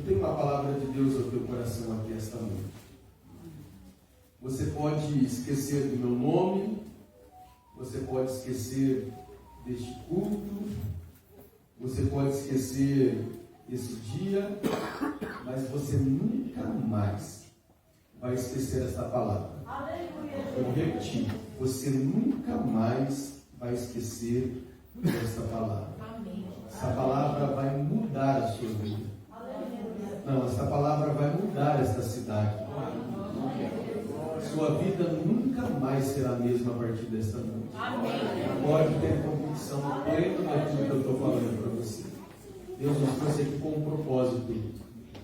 tem uma palavra de Deus ao teu coração aqui esta noite. Você pode esquecer do meu nome, você pode esquecer deste culto, você pode esquecer esse dia, mas você nunca mais vai esquecer esta palavra. Eu vou repetir, você nunca mais vai esquecer desta palavra. Essa palavra vai mudar a sua vida. Não, essa palavra vai mudar esta cidade. Sua vida nunca mais será a mesma a partir desta noite. Pode ter convicção plena daquilo que eu estou falando para você. Deus nos trouxe aqui com um propósito.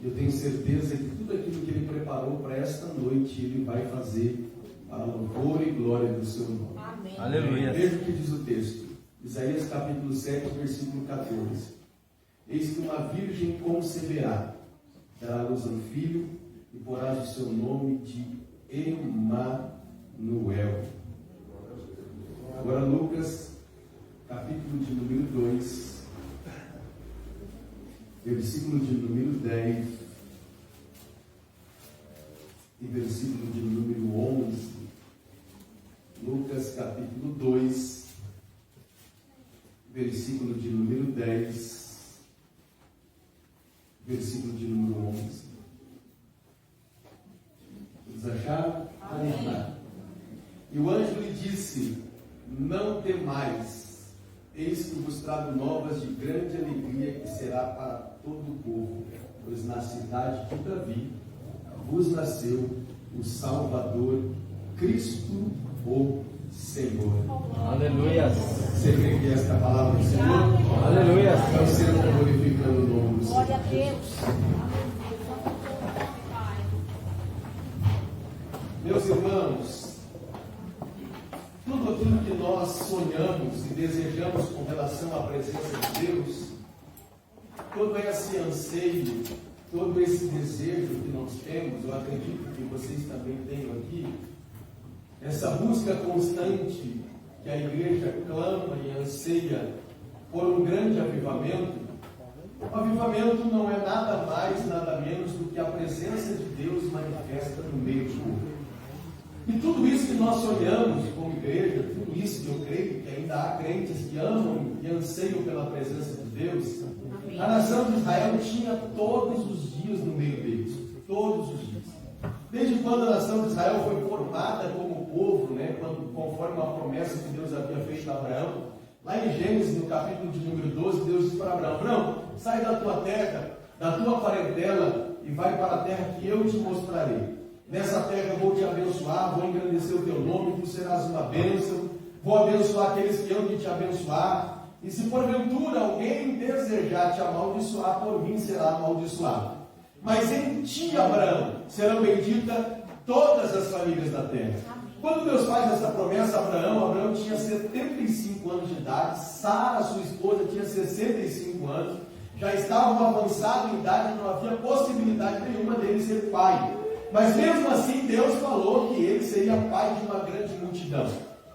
Eu tenho certeza que tudo aquilo que Ele preparou para esta noite, Ele vai fazer para louvor e glória do seu nome. Amém. Aleluia. Veja o que diz o texto. Isaías capítulo 7, versículo 14. Eis que uma virgem conceberá, dará à luz a um filho, e porás o seu nome de Emanuel. Agora Lucas, capítulo de número 2, versículo de número 10 e versículo de número 11. Lucas, capítulo 2, versículo de número 10, versículo de número 11. Vocês acharam? Amém. E o anjo lhe disse: não temais, eis que vos trago novas de grande alegria, que será para todo o povo, pois na cidade de Davi vos nasceu o Salvador, Cristo o Senhor. Aleluia. Você crê que esta palavra do Senhor? Aleluia. Vai ser glorificando o nome do Senhor. Glória a Deus. Meus irmãos, tudo aquilo que nós sonhamos e desejamos com relação à presença de Deus, todo esse anseio, todo esse desejo que nós temos, eu acredito que vocês também tenham aqui, essa busca constante que a igreja clama e anseia por um grande avivamento. O avivamento não é nada mais, nada menos do que a presença de Deus manifesta no meio do povo. E tudo isso que nós sonhamos como igreja, tudo isso que eu creio que ainda há crentes que amam e anseiam pela presença de Deus, a nação de Israel tinha todos os dias no meio deles, todos os dias. Desde quando a nação de Israel foi formada como povo, conforme a promessa que Deus havia feito a Abraão, lá em Gênesis, no capítulo de número 12, Deus disse para Abraão: Abraão, sai da tua terra, da tua parentela e vai para a terra que eu te mostrarei. Nessa terra eu vou te abençoar, vou engrandecer o teu nome, tu serás uma bênção, vou abençoar aqueles que hão de te abençoar, e se porventura alguém desejar te amaldiçoar, por mim será amaldiçoado. Mas em ti, Abraão, serão benditas todas as famílias da terra. Quando Deus faz essa promessa a Abraão tinha 75 anos de idade, Sara, sua esposa, tinha 65 anos, já estavam avançados em idade, não havia possibilidade nenhuma dele ser pai. Mas mesmo assim Deus falou que ele seria pai de uma grande multidão.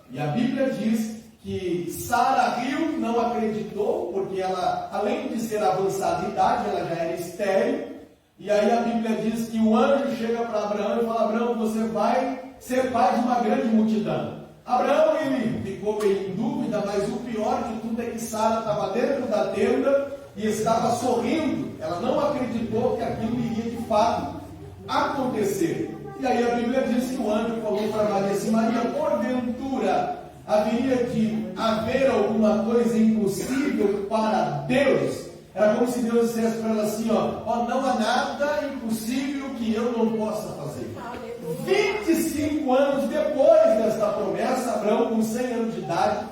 E a Bíblia diz que Sara riu, não acreditou, porque ela, além de ser avançada em idade, ela já era estéril. E aí a Bíblia diz que o anjo chega para Abraão e fala: Abraão, você vai ser pai de uma grande multidão. Abraão, ele ficou em dúvida, mas o pior de tudo é que Sara estava dentro da tenda e estava sorrindo. Ela não acreditou que aquilo iria de fato acontecer. E aí a Bíblia diz que o anjo falou para Maria assim: Maria, porventura haveria de haver alguma coisa impossível para Deus? Era como se Deus dissesse para ela assim: ó, não há nada impossível que eu não possa fazer. 25 anos depois desta promessa, Abraão com 100 anos de idade,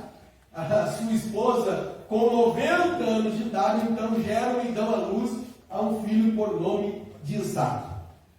a sua esposa com 90 anos de idade, então geram e dão à luz a um filho por nome de Isaac.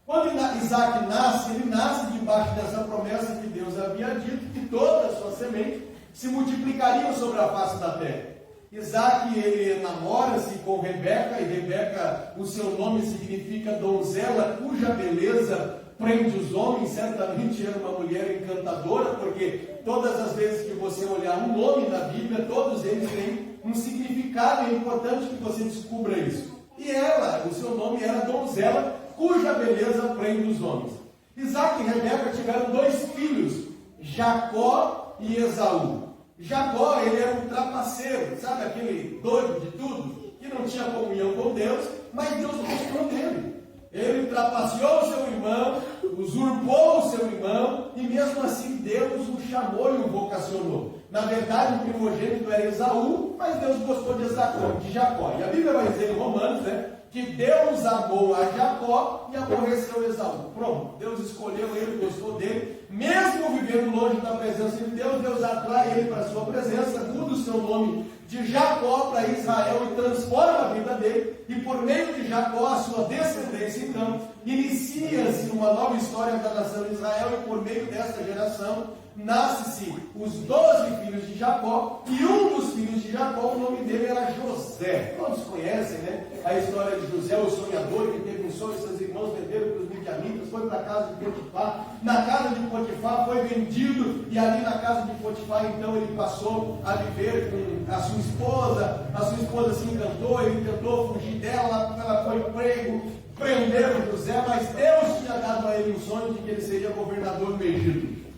Quando Isaac nasce, ele nasce debaixo dessa promessa que Deus havia dito, que toda a sua semente se multiplicaria sobre a face da terra. Isaac, ele namora-se com Rebeca, e Rebeca, o seu nome significa donzela cuja beleza prende os homens. Certamente era uma mulher encantadora, porque todas as vezes que você olhar um nome na Bíblia, todos eles têm um significado, e é importante que você descubra isso. E ela, o seu nome era donzela. donzela, cuja beleza prende os homens. Isaac e Rebeca tiveram 2 filhos, Jacó e Esaú. Jacó, ele era um trapaceiro, sabe aquele doido de tudo, que não tinha comunhão com Deus, mas Deus gostou dele. Ele trapaceou o seu irmão, usurpou o seu irmão, e mesmo assim Deus o chamou e o vocacionou. Na verdade, o primogênito era Esaú, mas Deus gostou de Jacó. E a Bíblia vai dizer em Romanos, que Deus amou a Jacó e aborreceu Esaú. Pronto, Deus escolheu ele, gostou dele. Mesmo vivendo longe da presença de Deus, Deus atrai ele para a sua presença, muda o seu nome de Jacó para Israel e transforma a vida dele. E por meio de Jacó, a sua descendência, então, inicia-se uma nova história da nação de Israel. E por meio dessa geração, nasce-se os 12 filhos de Jacó, e um dos filhos de Jacó, o nome dele era José. Todos conhecem, a história de José, o sonhador que teve um sonho, seus irmãos venderam para os midianitas, foi para a casa de Potifar. Na casa de Potifar foi vendido, e ali na casa de Potifar, então, ele passou a viver com a sua esposa se encantou, ele tentou fugir dela, ela foi prego, prenderam José, mas Deus tinha dado a ele um sonho de que ele seria governador do Egito.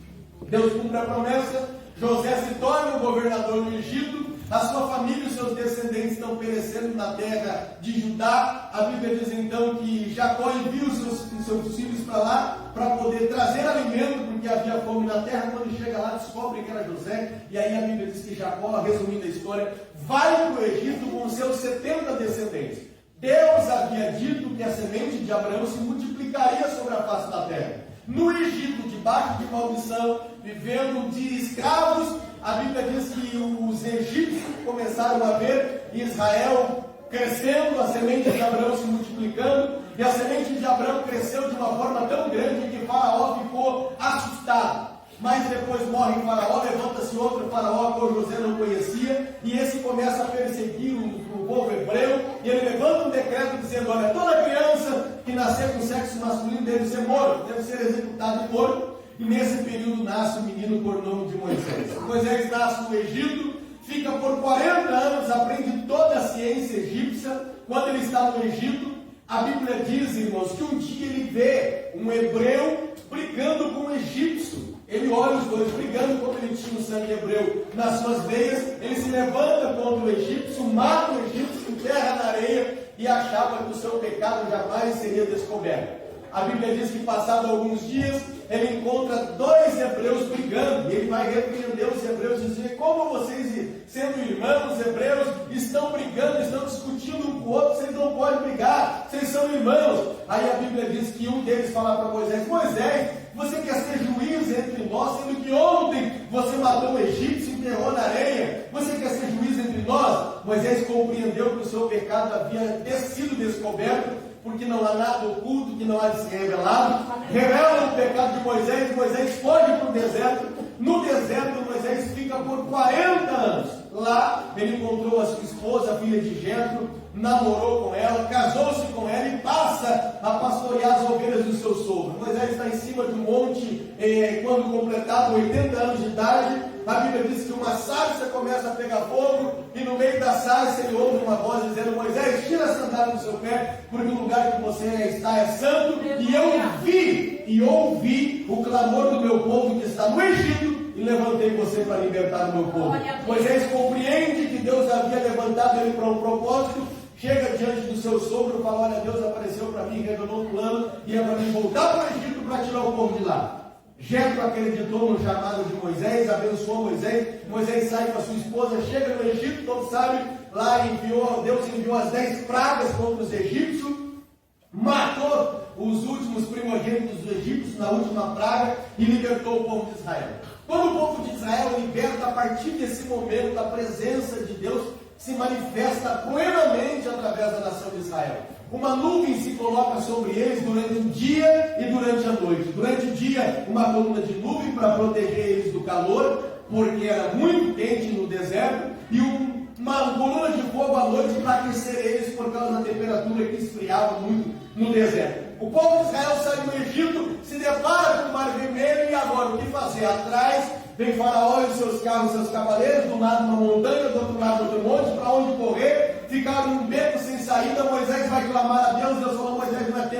Deus cumpre a promessa, José se torna o governador do Egito, a sua família e os seus descendentes estão perecendo na terra de Judá. A Bíblia diz então que Jacó envia os seus filhos para lá, para poder trazer alimento, porque havia fome na terra. Quando chega lá, descobre que era José, e aí a Bíblia diz que Jacó, resumindo a história, vai para o Egito com seus 70 descendentes. Deus havia dito que a semente de Abraão se multiplicaria sobre a face da terra. No Egito, debaixo de maldição, vivendo de escravos, a Bíblia diz que os egípcios começaram a ver Israel crescendo, a semente de Abraão se multiplicando, e a semente de Abraão cresceu de uma forma tão grande que Faraó ficou assustado. Mas depois morre Faraó, levanta-se outro Faraó que o José não conhecia, e esse começa a perseguir o povo hebreu, e ele levanta um decreto dizendo: olha, toda criança que nascer com sexo masculino deve ser morto, deve ser executado e morto. E nesse período nasce o menino por nome de Moisés. Moisés nasce no Egito, fica por 40 anos, aprende toda a ciência egípcia. Quando ele está no Egito, a Bíblia diz, irmãos, que um dia ele vê um hebreu brigando com um egípcio. Ele olha os dois brigando, como ele tinha o sangue hebreu nas suas veias, ele se levanta contra o egípcio, mata o egípcio, enterra na areia, e achava que o seu pecado jamais seria descoberto. A Bíblia diz que, passado alguns dias, ele encontra 2 hebreus brigando, e ele vai repreender os hebreus e dizer: como vocês, sendo irmãos hebreus, estão brigando, estão discutindo um com o outro, vocês não podem brigar, vocês são irmãos. Aí a Bíblia diz que um deles fala para Moisés: Moisés, você quer ser juiz entre nós, sendo que ontem você matou um egípcio e enterrou na areia? Você quer ser juiz entre nós? Moisés compreendeu que o seu pecado havia sido descoberto, porque não há nada oculto que não há de ser revelado. Revela o pecado de Moisés. Moisés foge para o deserto. No deserto, Moisés fica por 40 anos. Lá, ele encontrou a sua esposa, a filha de Jetro, namorou com ela, casou-se com ela e passa a pastorear as ovelhas do seu sogro. Moisés está em cima de um monte, quando completado 80 anos de idade. A Bíblia diz que uma sarça começa a pegar fogo, e no meio da sarça ele ouve uma voz dizendo: Moisés, tira a sandália do seu pé, porque o lugar que você está é santo. E eu vi e ouvi o clamor do meu povo que está no Egito, e levantei você para libertar o meu povo. Moisés compreende que Deus havia levantado ele para um propósito. Chega diante do seu sogro e fala: olha, Deus apareceu para mim, revelou um plano, e é para mim voltar para o Egito para tirar o povo de lá. Jetro acreditou no chamado de Moisés, abençoou Moisés. Moisés sai com a sua esposa, chega no Egito, todos sabem, lá Deus enviou as 10 pragas contra os egípcios, matou os últimos primogênitos dos egípcios na última praga e libertou o povo de Israel. Quando o povo de Israel é liberta, a partir desse momento, a presença de Deus se manifesta plenamente através da nação de Israel. Uma nuvem se coloca sobre eles durante o dia e durante a noite. Durante o dia, uma coluna de nuvem para proteger eles do calor, porque era muito quente no deserto, e uma coluna de fogo à noite para aquecer eles por causa da temperatura que esfriava muito no deserto. O povo de Israel sai do Egito, se depara com o Mar Vermelho, e agora o que fazer? Atrás vem Faraó e seus carros, seus cavaleiros, de um lado uma montanha, do outro lado outro monte, para onde correr? Ficaram num beco sem saída. Moisés vai clamar a Deus. Deus falou: Moisés, não é tempo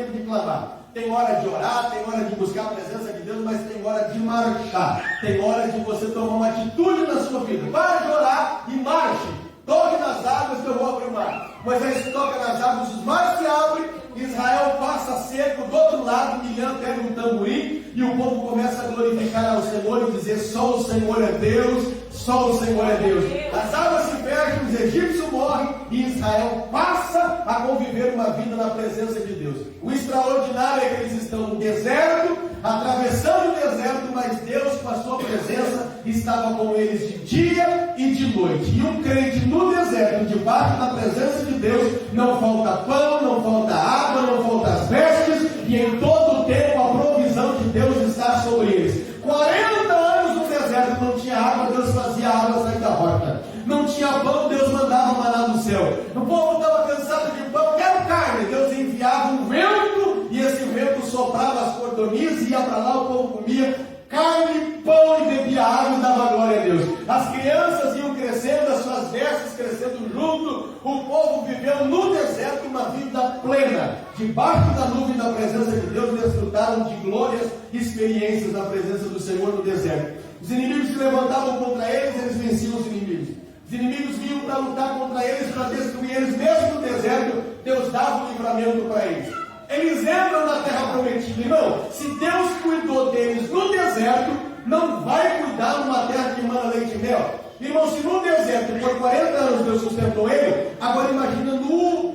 chamar. Tem hora de orar, tem hora de buscar a presença de Deus, mas tem hora de marchar. Tem hora de você tomar uma atitude na sua vida. Para de orar e marche. Toque nas águas que eu vou abrir o mar. Moisés toca nas águas, os mares se abrem, Israel passa seco do outro lado, Miriam pega um tamborim e o povo começa a glorificar ao Senhor e dizer: só o Senhor é Deus, só o Senhor é Deus. As águas se fecham, os egípcios morrem e Israel passa a conviver uma vida na presença de Deus. O extraordinário é que eles estão no deserto, atravessando o deserto, mas Deus, com a sua presença, estava com eles de dia e de noite. E um crente no deserto, debaixo da presença de Deus, não falta pão, não falta água, não falta as vestes, e em todo o tempo a provisão de Deus está sobre eles. 40 anos no deserto, não tinha água, Deus fazia a água sair da rocha. Não tinha pão, Deus mandava maná do céu. O povo estava cansado de pão, quero carne. Deus enviava um vento, e esse vento soprava as cordonias, ia para lá, o povo comia carne, pão e bebia água e dava glória a Deus. As crianças iam crescendo, as suas vestes crescendo junto. O povo viveu no deserto uma vida plena. Debaixo da nuvem da presença de Deus, desfrutaram de glórias e experiências na presença do Senhor no deserto. Os inimigos se levantavam contra eles, eles venciam os inimigos. Os inimigos vinham para lutar contra eles, para destruir eles, mesmo no deserto. Deus dava o livramento para eles. Eles entram na terra prometida. Irmão, se Deus cuidou deles no deserto, não vai cuidar numa terra que manda leite e mel. Irmão, se no deserto por 40 anos Deus sustentou ele, agora imagina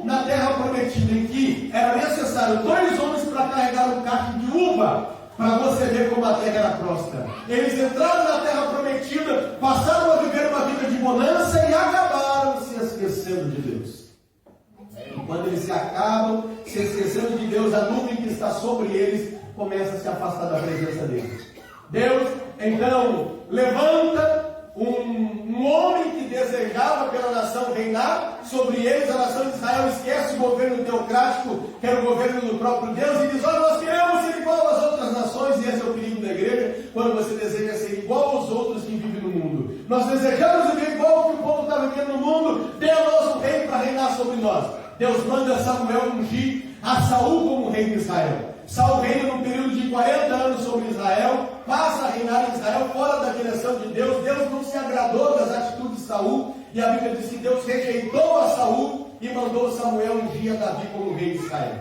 na terra prometida, em que era necessário 2 homens para carregar um cacho de uva, para você ver como a terra era próspera. Eles entraram na terra prometida, passaram a viver uma vida de bonança e acabaram se esquecendo de Deus. Quando eles se acabam, se esquecendo de Deus, a nuvem que está sobre eles começa a se afastar da presença deles. Deus, então, levanta um homem que desejava pela nação reinar sobre eles. A nação de Israel esquece o governo teocrático, que era o governo do próprio Deus, e diz: olha, nós queremos ser igual às outras nações. E esse é o perigo da igreja, quando você deseja ser igual aos outros que vivem no mundo. Nós desejamos viver igual ao que o povo está vivendo no mundo. Dê a nós um rei para reinar sobre nós. Deus manda Samuel ungir a Saul como rei de Israel. Saul reina num período de 40 anos sobre Israel, passa a reinar em Israel fora da direção de Deus. Deus não se agradou das atitudes de Saul, e a Bíblia diz que Deus rejeitou a Saul e mandou Samuel ungir a Davi como rei de Israel.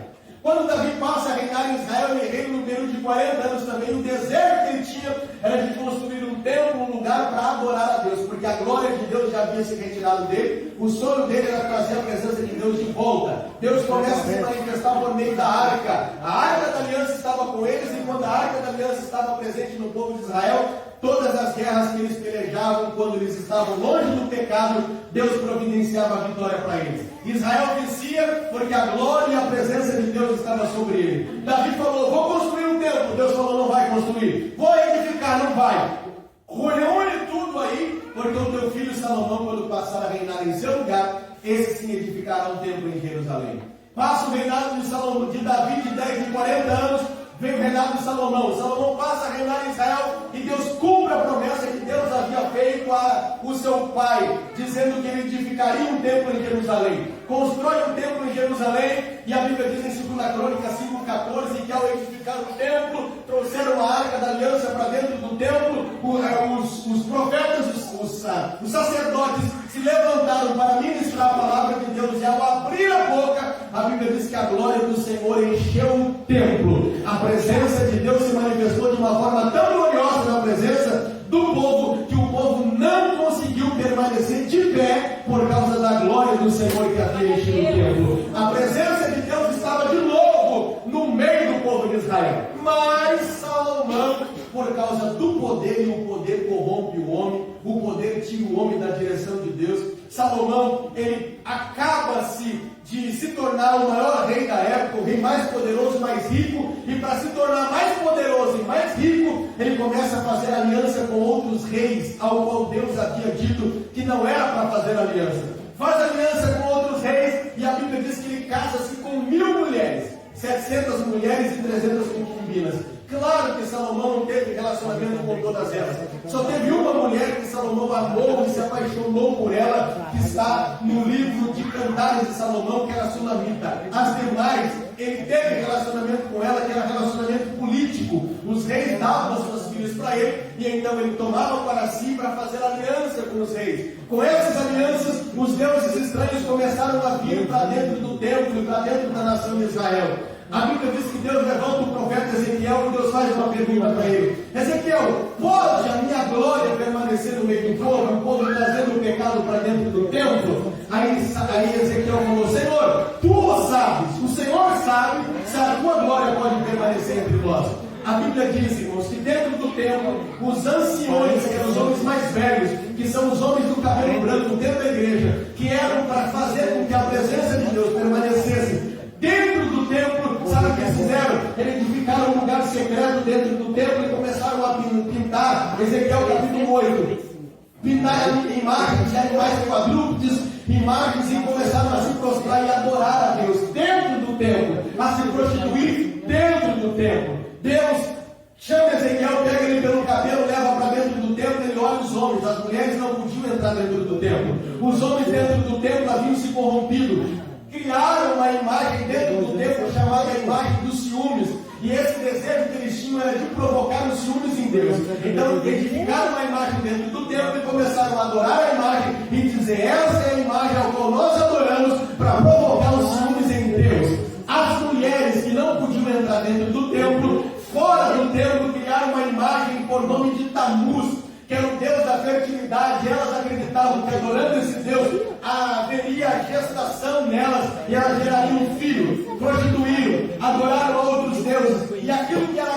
Quando Davi passa a reinar em Israel, ele reina num período de 40 anos também. O desejo que ele tinha era de construir um templo, um lugar para adorar a Deus, porque a glória de Deus já havia se retirado dele. O sonho dele era trazer a presença de Deus de volta. Deus começa a se manifestar por meio da arca. A arca da aliança estava com eles, e quando a arca da aliança estava presente no povo de Israel, todas as guerras que eles pelejavam, quando eles estavam longe do pecado, Deus providenciava a vitória para eles. Israel vencia porque a glória e a presença de Deus estava sobre ele. Davi falou: vou construir um templo. Deus falou: não vai construir. Vou edificar. Não vai. Reúne tudo aí, porque o teu filho Salomão, quando passar a reinar em seu lugar, esse sim edificará um templo em Jerusalém. Passa o reinado de Salomão, de Davi, de 10 e 40 anos, vem o reinado de Salomão. Salomão passa a reinar em Israel, e Deus cumpre a promessa que Deus havia feito a o seu pai, dizendo que ele edificaria um templo em Jerusalém. Constrói um templo em Jerusalém, e a Bíblia diz em 2 Crônicas 5,14 que ao edificar o templo, trouxeram a arca da aliança para dentro do templo. Os profetas, os sacerdotes se levantaram para ministrar a palavra de Deus, e ao abrir a boca, a Bíblia diz que a glória do Senhor encheu o templo. A presença de Deus se manifestou de uma forma tão gloriosa na presença do povo, que o povo não conseguiu permanecer de pé por causa da glória do Senhor que havia enchido o templo. A presença de Deus estava de novo no meio do povo de Israel. Mas Salomão, por causa do poder, e o poder corrompe o homem, o poder tira o homem da direção de Deus. Salomão, ele acaba-se de se tornar o maior rei da época, o rei mais poderoso, mais rico, e para se tornar mais poderoso e mais rico, ele começa a fazer aliança com outros reis, ao qual Deus havia dito que não era para fazer aliança. Faz aliança com outros reis, e a Bíblia diz que ele casa-se com 1000 mulheres, 700 mulheres e 300 concubinas. Claro que Salomão não teve relacionamento com todas elas. Só teve uma mulher que Salomão amou e se apaixonou por ela, que está no livro de Cantares de Salomão, que era a Sulamita. As demais, ele teve relacionamento com ela, ela, que era relacionamento político. Os reis davam suas filhas para ele, e então ele tomava para si para fazer aliança com os reis. Com essas alianças, os deuses estranhos começaram a vir para dentro do templo e para dentro da nação de Israel. A Bíblia diz que Deus levanta o profeta Ezequiel e Deus faz uma pergunta para ele: Ezequiel, pode a minha glória permanecer no meio do povo, o povo trazendo o pecado para dentro do templo? Aí Ezequiel falou: Senhor, tu o sabes, o Senhor sabe se a tua glória pode permanecer entre nós. A Bíblia diz, irmãos, que dentro do templo, os anciões, que eram os homens mais velhos, que são os homens do cabelo branco dentro da igreja, que eram para fazer com que a presença de Deus permanecesse dentro do templo, sabe o que eles fizeram? Eles edificaram um lugar secreto dentro do templo e começaram a pintar, Ezequiel capítulo 8, pintar imagens de animais quadrúpedes, imagens, e começaram a se prostrar e adorar a Deus dentro do templo, a se prostituir dentro do templo. Deus chama Ezequiel, pega ele pelo cabelo, leva para dentro do templo, ele olha os homens, as mulheres não podiam entrar dentro do templo, os homens dentro do templo haviam se corrompido, criaram uma imagem dentro do templo chamada a imagem dos ciúmes, e esse desejo que eles tinham era de provocar os ciúmes em Deus. Então edificaram uma imagem dentro do templo e começaram a adorar a imagem e dizer: essa é a imagem ao qual nós adoramos, para provocar os ciúmes em Deus. As mulheres que não podiam entrar dentro do templo, fora do templo, criaram uma imagem por nome de Tamuz, que era o Deus da fertilidade. Elas acreditavam que adorando esse Deus haveria gestação nelas e elas gerariam um filho. Prostituíram, adoraram a outros deuses, e aquilo que era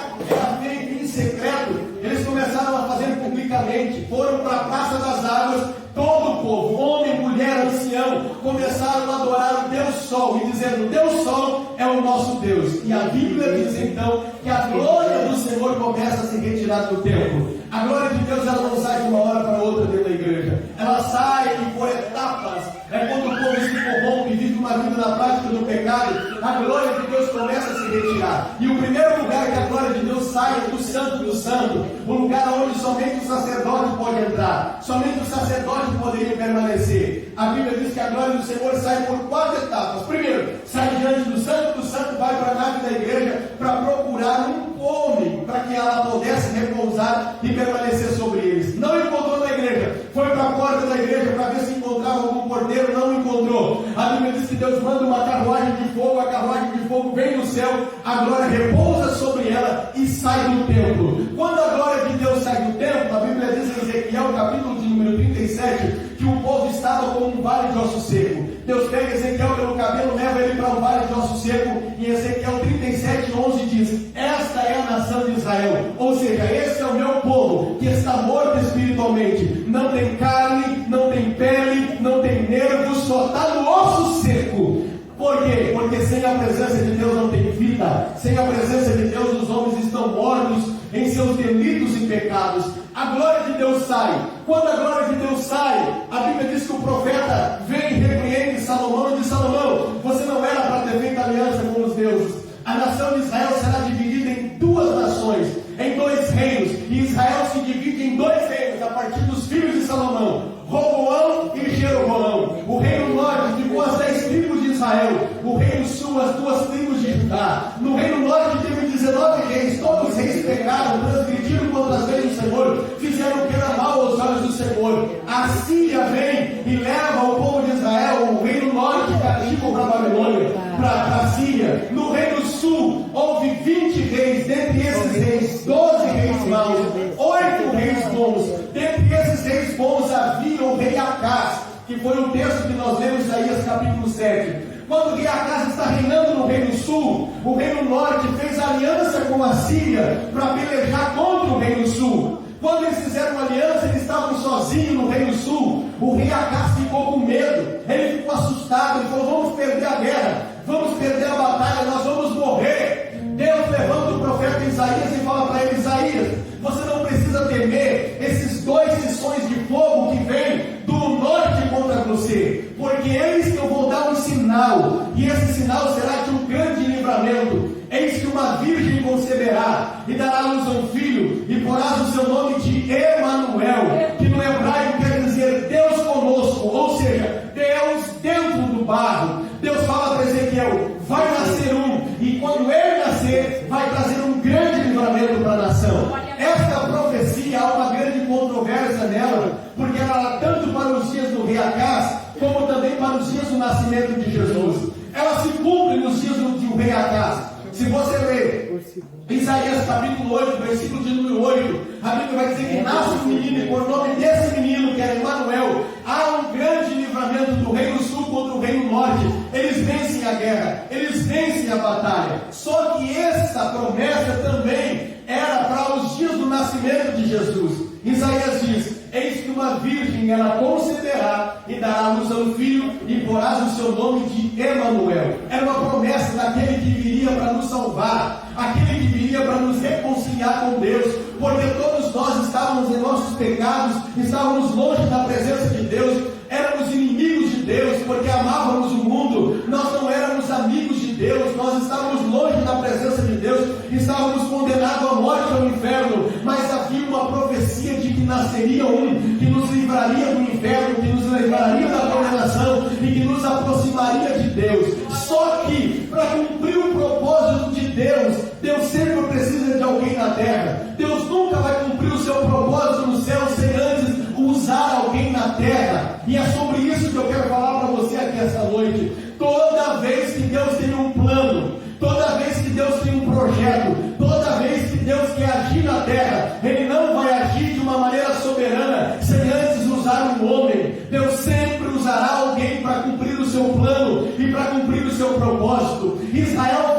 feito em secreto, eles começaram a fazer publicamente. Foram para a Praça das Águas, todo o povo, homem, mulher, ancião, começaram a adorar o Deus Sol, e dizendo: Deus Sol é o nosso Deus. E a Bíblia diz então que a glória do Senhor começa a se retirar do templo. A glória de Deus, ela não sai de uma hora para outra dentro da igreja, ela sai por etapas. É quando o povo se corrompe, vive uma vida na prática do pecado, a glória de Deus começa a se retirar. E o primeiro lugar que a glória de Deus sai é do Santo do Santo, o lugar onde somente o sacerdote pode entrar, somente o sacerdote poderia permanecer. A Bíblia diz que a glória do Senhor sai por 4 etapas. Primeiro, sai diante do Santo, vai para a nave da igreja para procurar um homem para que ela pudesse repousar e permanecer sobre eles. Não encontrou na igreja, foi para a porta da igreja para ver se encontrava algum porteiro, não encontrou. A Bíblia diz que Deus manda uma carruagem de fogo, a carruagem de fogo vem do céu, a glória repousa sobre ela e sai do templo. Quando a glória de Deus sai do templo, a Bíblia diz em Ezequiel, capítulo de número 37, que o povo estava como um vale de osso seco. Deus pega Ezequiel pelo cabelo, leva ele para um vale de osso seco, e Ezequiel 37:11 diz: esta é a nação de Israel, ou seja, esse é o meu povo que está morto espiritualmente, não tem carne, não tem pele, não tem nervos, só está no osso seco. Por quê? Porque sem a presença de Deus não tem vida, sem a presença de Deus os homens estão mortos em seus delitos e pecados. A glória de Deus sai. Quando a glória de Deus sai, a Bíblia diz que o profeta vem e repreende Salomão e diz: Salomão, você não era para ter feito aliança com os deuses. A nação de Israel será dividida em 2 nações, em 2 reinos, e Israel se divide em 2 reinos a partir dos filhos de Salomão, Roboão e Jeroboão. O reino norte ficou as 10 tribos de Israel, o reino sul as 2 tribos de Judá. No reino norte teve 19 reis, todos os reis pecaram, transgrediram contra as leis do Senhor, fizeram o que era mal aos olhos do Senhor. A Síria vem e leva o povo de Israel, o reino norte, cativo para a Babilônia, para a Síria. No reino sul houve 20 reis, dentre esses reis 12 reis maus, 8 reis bons. Dentre esses reis bons havia o rei Acaz, que foi o texto que nós lemos em Isaías capítulo 7. Quando o rei Acaz está reinando no reino sul, o reino norte fez aliança com a Síria para pelejar contra o reino sul. Quando eles fizeram aliança, eles estavam sozinhos no reino sul. O rei Acaz ficou com medo, ele ficou assustado, ele falou: vamos perder a guerra, vamos perder a batalha, nós vamos morrer. Deus levanta o profeta Isaías e fala para ele: Isaías, você não precisa temer esses 2 sissões de fogo que vêm do norte contra você, porque eis que eu vou dar um sinal, e esse sinal será de um grande livramento. Eis que uma virgem conceberá e dará à luz a um filho, e porás o seu nome de Emanuel, que no hebraico quer dizer Deus conosco, ou seja, Deus dentro do barro. Deus fala para Ezequiel: vai nascer um, e quando ele nascer, vai trazer um grande livramento para a nação. Esta profecia, há uma grande controvérsia nela, porque ela era tanto para os dias do rei Acás, como também para os dias do nascimento de Jesus. Ela se cumpre nos dias do rei Acás. Se você ler Isaías capítulo 8, versículo de número 8, a Bíblia vai dizer que nasce um menino, e por nome desse menino, que era Emanuel, há um grande livramento do reino sul contra o reino norte. Eles vencem a guerra, eles vencem a batalha. Só que essa promessa também era para os dias do nascimento de Jesus. Isaías diz: eis que uma virgem ela conceberá e dará à luz a um filho, e porás o seu nome de Emanuel. Era uma promessa daquele que viria para nos salvar, aquele que viria para nos reconciliar com Deus, porque todos nós estávamos em nossos pecados, estávamos longe da presença de Deus, éramos inimigos de Deus, porque amávamos o mundo, nós não éramos amigos de Deus, nós estávamos longe da presença de Deus, estávamos condenados à morte, ao inferno, mas havia uma profecia de que nasceria um, que nos livraria do inferno, que nos livraria da condenação e que nos aproximaria de Deus. Só que, para cumprir o propósito de Deus, Deus sempre precisa de alguém na terra. Deus nunca vai cumprir o seu propósito no céu sem antes usar alguém na terra. E é sobre isso que eu quero falar para você aqui esta noite. Toda vez que Deus tem um plano, toda vez que Deus tem um projeto, toda vez que Deus quer agir na terra, Ele não vai agir de uma maneira soberana sem antes usar um homem. Deus sempre usará alguém para cumprir o seu plano e para cumprir o seu propósito. Israel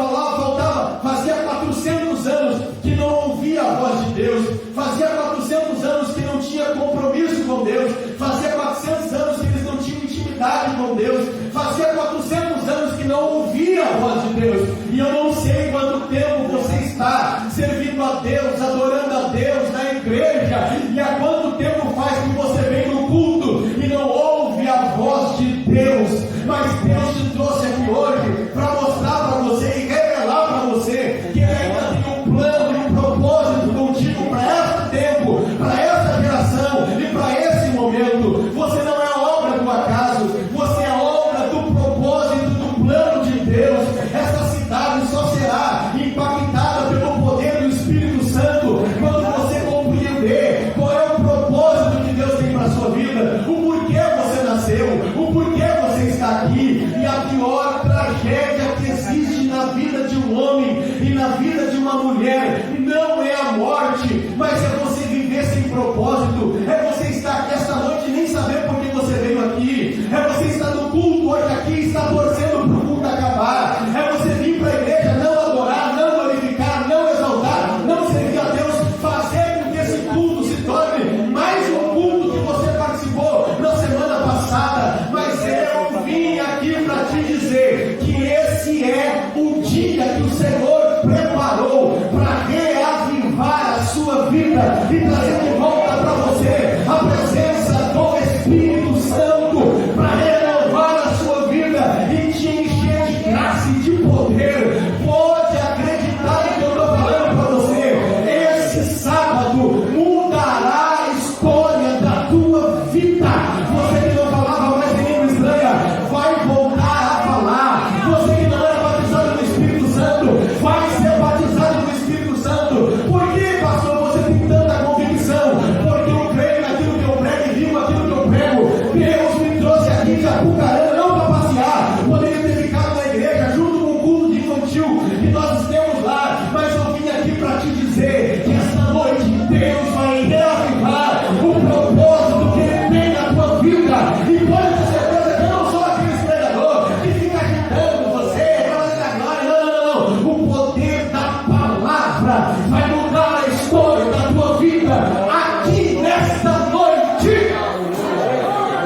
fazia 400 anos que não ouvia a voz de Deus, fazia 400 anos que não tinha compromisso com Deus, fazia 400 anos que eles não tinham intimidade com Deus, fazia 400 anos que não ouvia a voz de Deus. E eu não sei quanto tempo você está servindo a Deus, adorando a Deus na igreja, e há quanto tempo faz que você vem no culto e não ouve a voz de Deus. Mas Deus te trouxe aqui hoje para mostrar para você e revelar para você que Ele ainda tem um plano e um propósito contigo para esse tempo, para essa geração e para esse momento. Você não é obra do acaso, você é obra do propósito, do plano de Deus. Essa cidade só será impactada pelo poder do Espírito Santo quando você compreender qual é o propósito que Deus tem para a sua vida, o porquê você nasceu, o porquê você está aqui. E a pior tragédia que existe na vida de um homem e na vida de uma mulher não é a morte, mas é você viver sem propósito, é você estar aqui esta noite e nem saber por que você veio aqui, é você estar no culto hoje aqui e estar torcendo para o culto acabar, é você vir para a igreja não adorar, não glorificar, não exaltar, não servir a Deus, fazer com que esse culto se torne mais um culto que você participou na semana passada. Mas eu vim aqui para te dizer que esse é o dia que o Senhor preparou para reavivar a sua vida e trazer de volta para você a presença do Espírito Santo, para renovar a sua vida e te encher de graça e de poder. Pode acreditar no que eu estou falando para você. Esse sábado mudará a história da tua vida. Você que não falava mais em língua estranha vai voltar a falar. Você que não era batizado no Espírito Santo vai ser batizado no Espírito Santo. Por que, pastor, você tem tanta convicção? Porque eu creio naquilo que eu prego e vivo aquilo que eu prego. Deus me trouxe aqui de Apucarana não para passear. Poderia ter ficado na igreja junto com o culto de infantil que nós temos lá, mas eu vim aqui para te dizer que esta noite Deus vai reavivar o propósito que Ele tem na tua vida. E pode ter certeza que eu não sou aquele pregador que fica agitando você para fazer a glória. Não. O poder da palavra vai mudar a história da tua vida aqui nesta noite.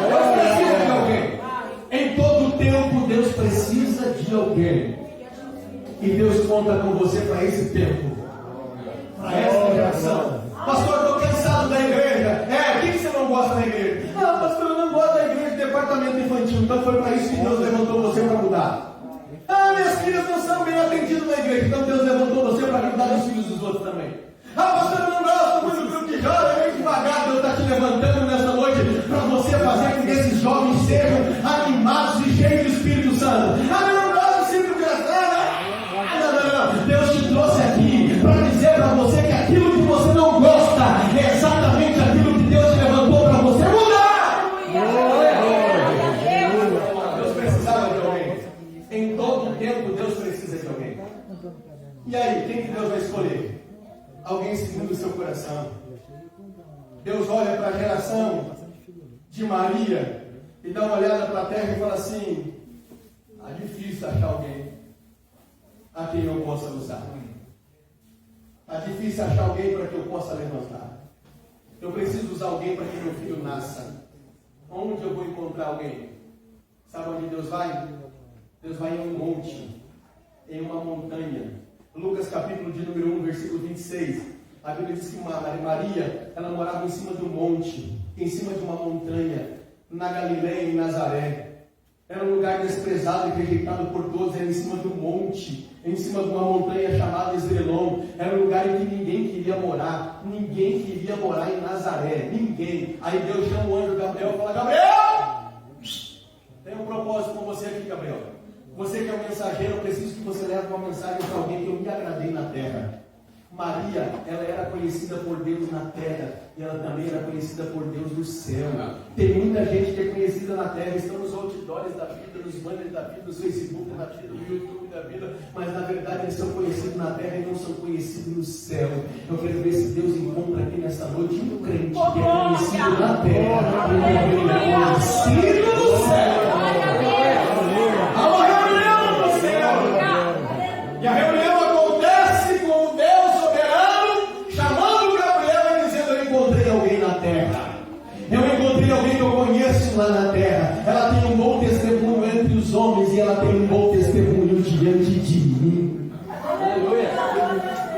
Deus precisa de alguém. Em todo tempo Deus precisa de alguém. E Deus conta com você para esse tempo, para essa geração. Pastor, eu estou cansado da igreja. O que você não gosta da igreja? Não, pastor, eu não gosto da igreja de departamento infantil. Então foi para isso que Deus levantou você para mudar. Minhas filhas não são bem atendidas na igreja. Então Deus levantou você para cuidar dos filhos dos outros também. Pastor, eu não gosto muito do grupo de jovens. Vem devagar, Deus está te levantando nessa noite para você fazer com que esses jovens sejam animados e cheios do Espírito Santo. Eu não gosto do ciclo de oração. Deus te trouxe E aí, quem que Deus vai escolher? Alguém segundo o seu coração. Deus olha para a geração de Maria e dá uma olhada para a terra e fala assim: tá difícil achar alguém a quem eu possa usar. Está difícil achar alguém para que eu possa levantar. Eu preciso usar alguém para que meu filho nasça. Onde eu vou encontrar alguém? Sabe onde Deus vai? Deus vai em um monte, em uma montanha. Lucas capítulo de número 1, versículo 26. A Bíblia diz que Maria, ela morava em cima de um monte, em cima de uma montanha, na Galileia, em Nazaré. Era um lugar desprezado e rejeitado por todos, era em cima de um monte, em cima de uma montanha chamada Esdrelon. Era um lugar em que ninguém queria morar em Nazaré, ninguém. Aí Deus chama o anjo Gabriel e fala: Gabriel, tem um propósito com você aqui, Gabriel. Você que é o mensageiro, eu preciso que você leve uma mensagem para alguém que eu me agradei na terra. Maria, ela era conhecida por Deus na terra, e ela também era conhecida por Deus no céu. Tem muita gente que é conhecida na terra, estão nos outdoors da vida, nos banners da vida, nos Facebook da vida, no YouTube da vida, mas na verdade eles são conhecidos na terra e não são conhecidos no céu. Eu quero ver se Deus encontra aqui nessa noite um crente que é conhecido na terra e não é conhecido no céu. Há uma reunião no céu, e a reunião acontece com o Deus soberano chamando Gabriel e dizendo: eu encontrei alguém na terra, eu encontrei alguém que eu conheço lá na terra. Ela tem um bom testemunho entre os homens e ela tem um bom testemunho diante de mim. Aleluia.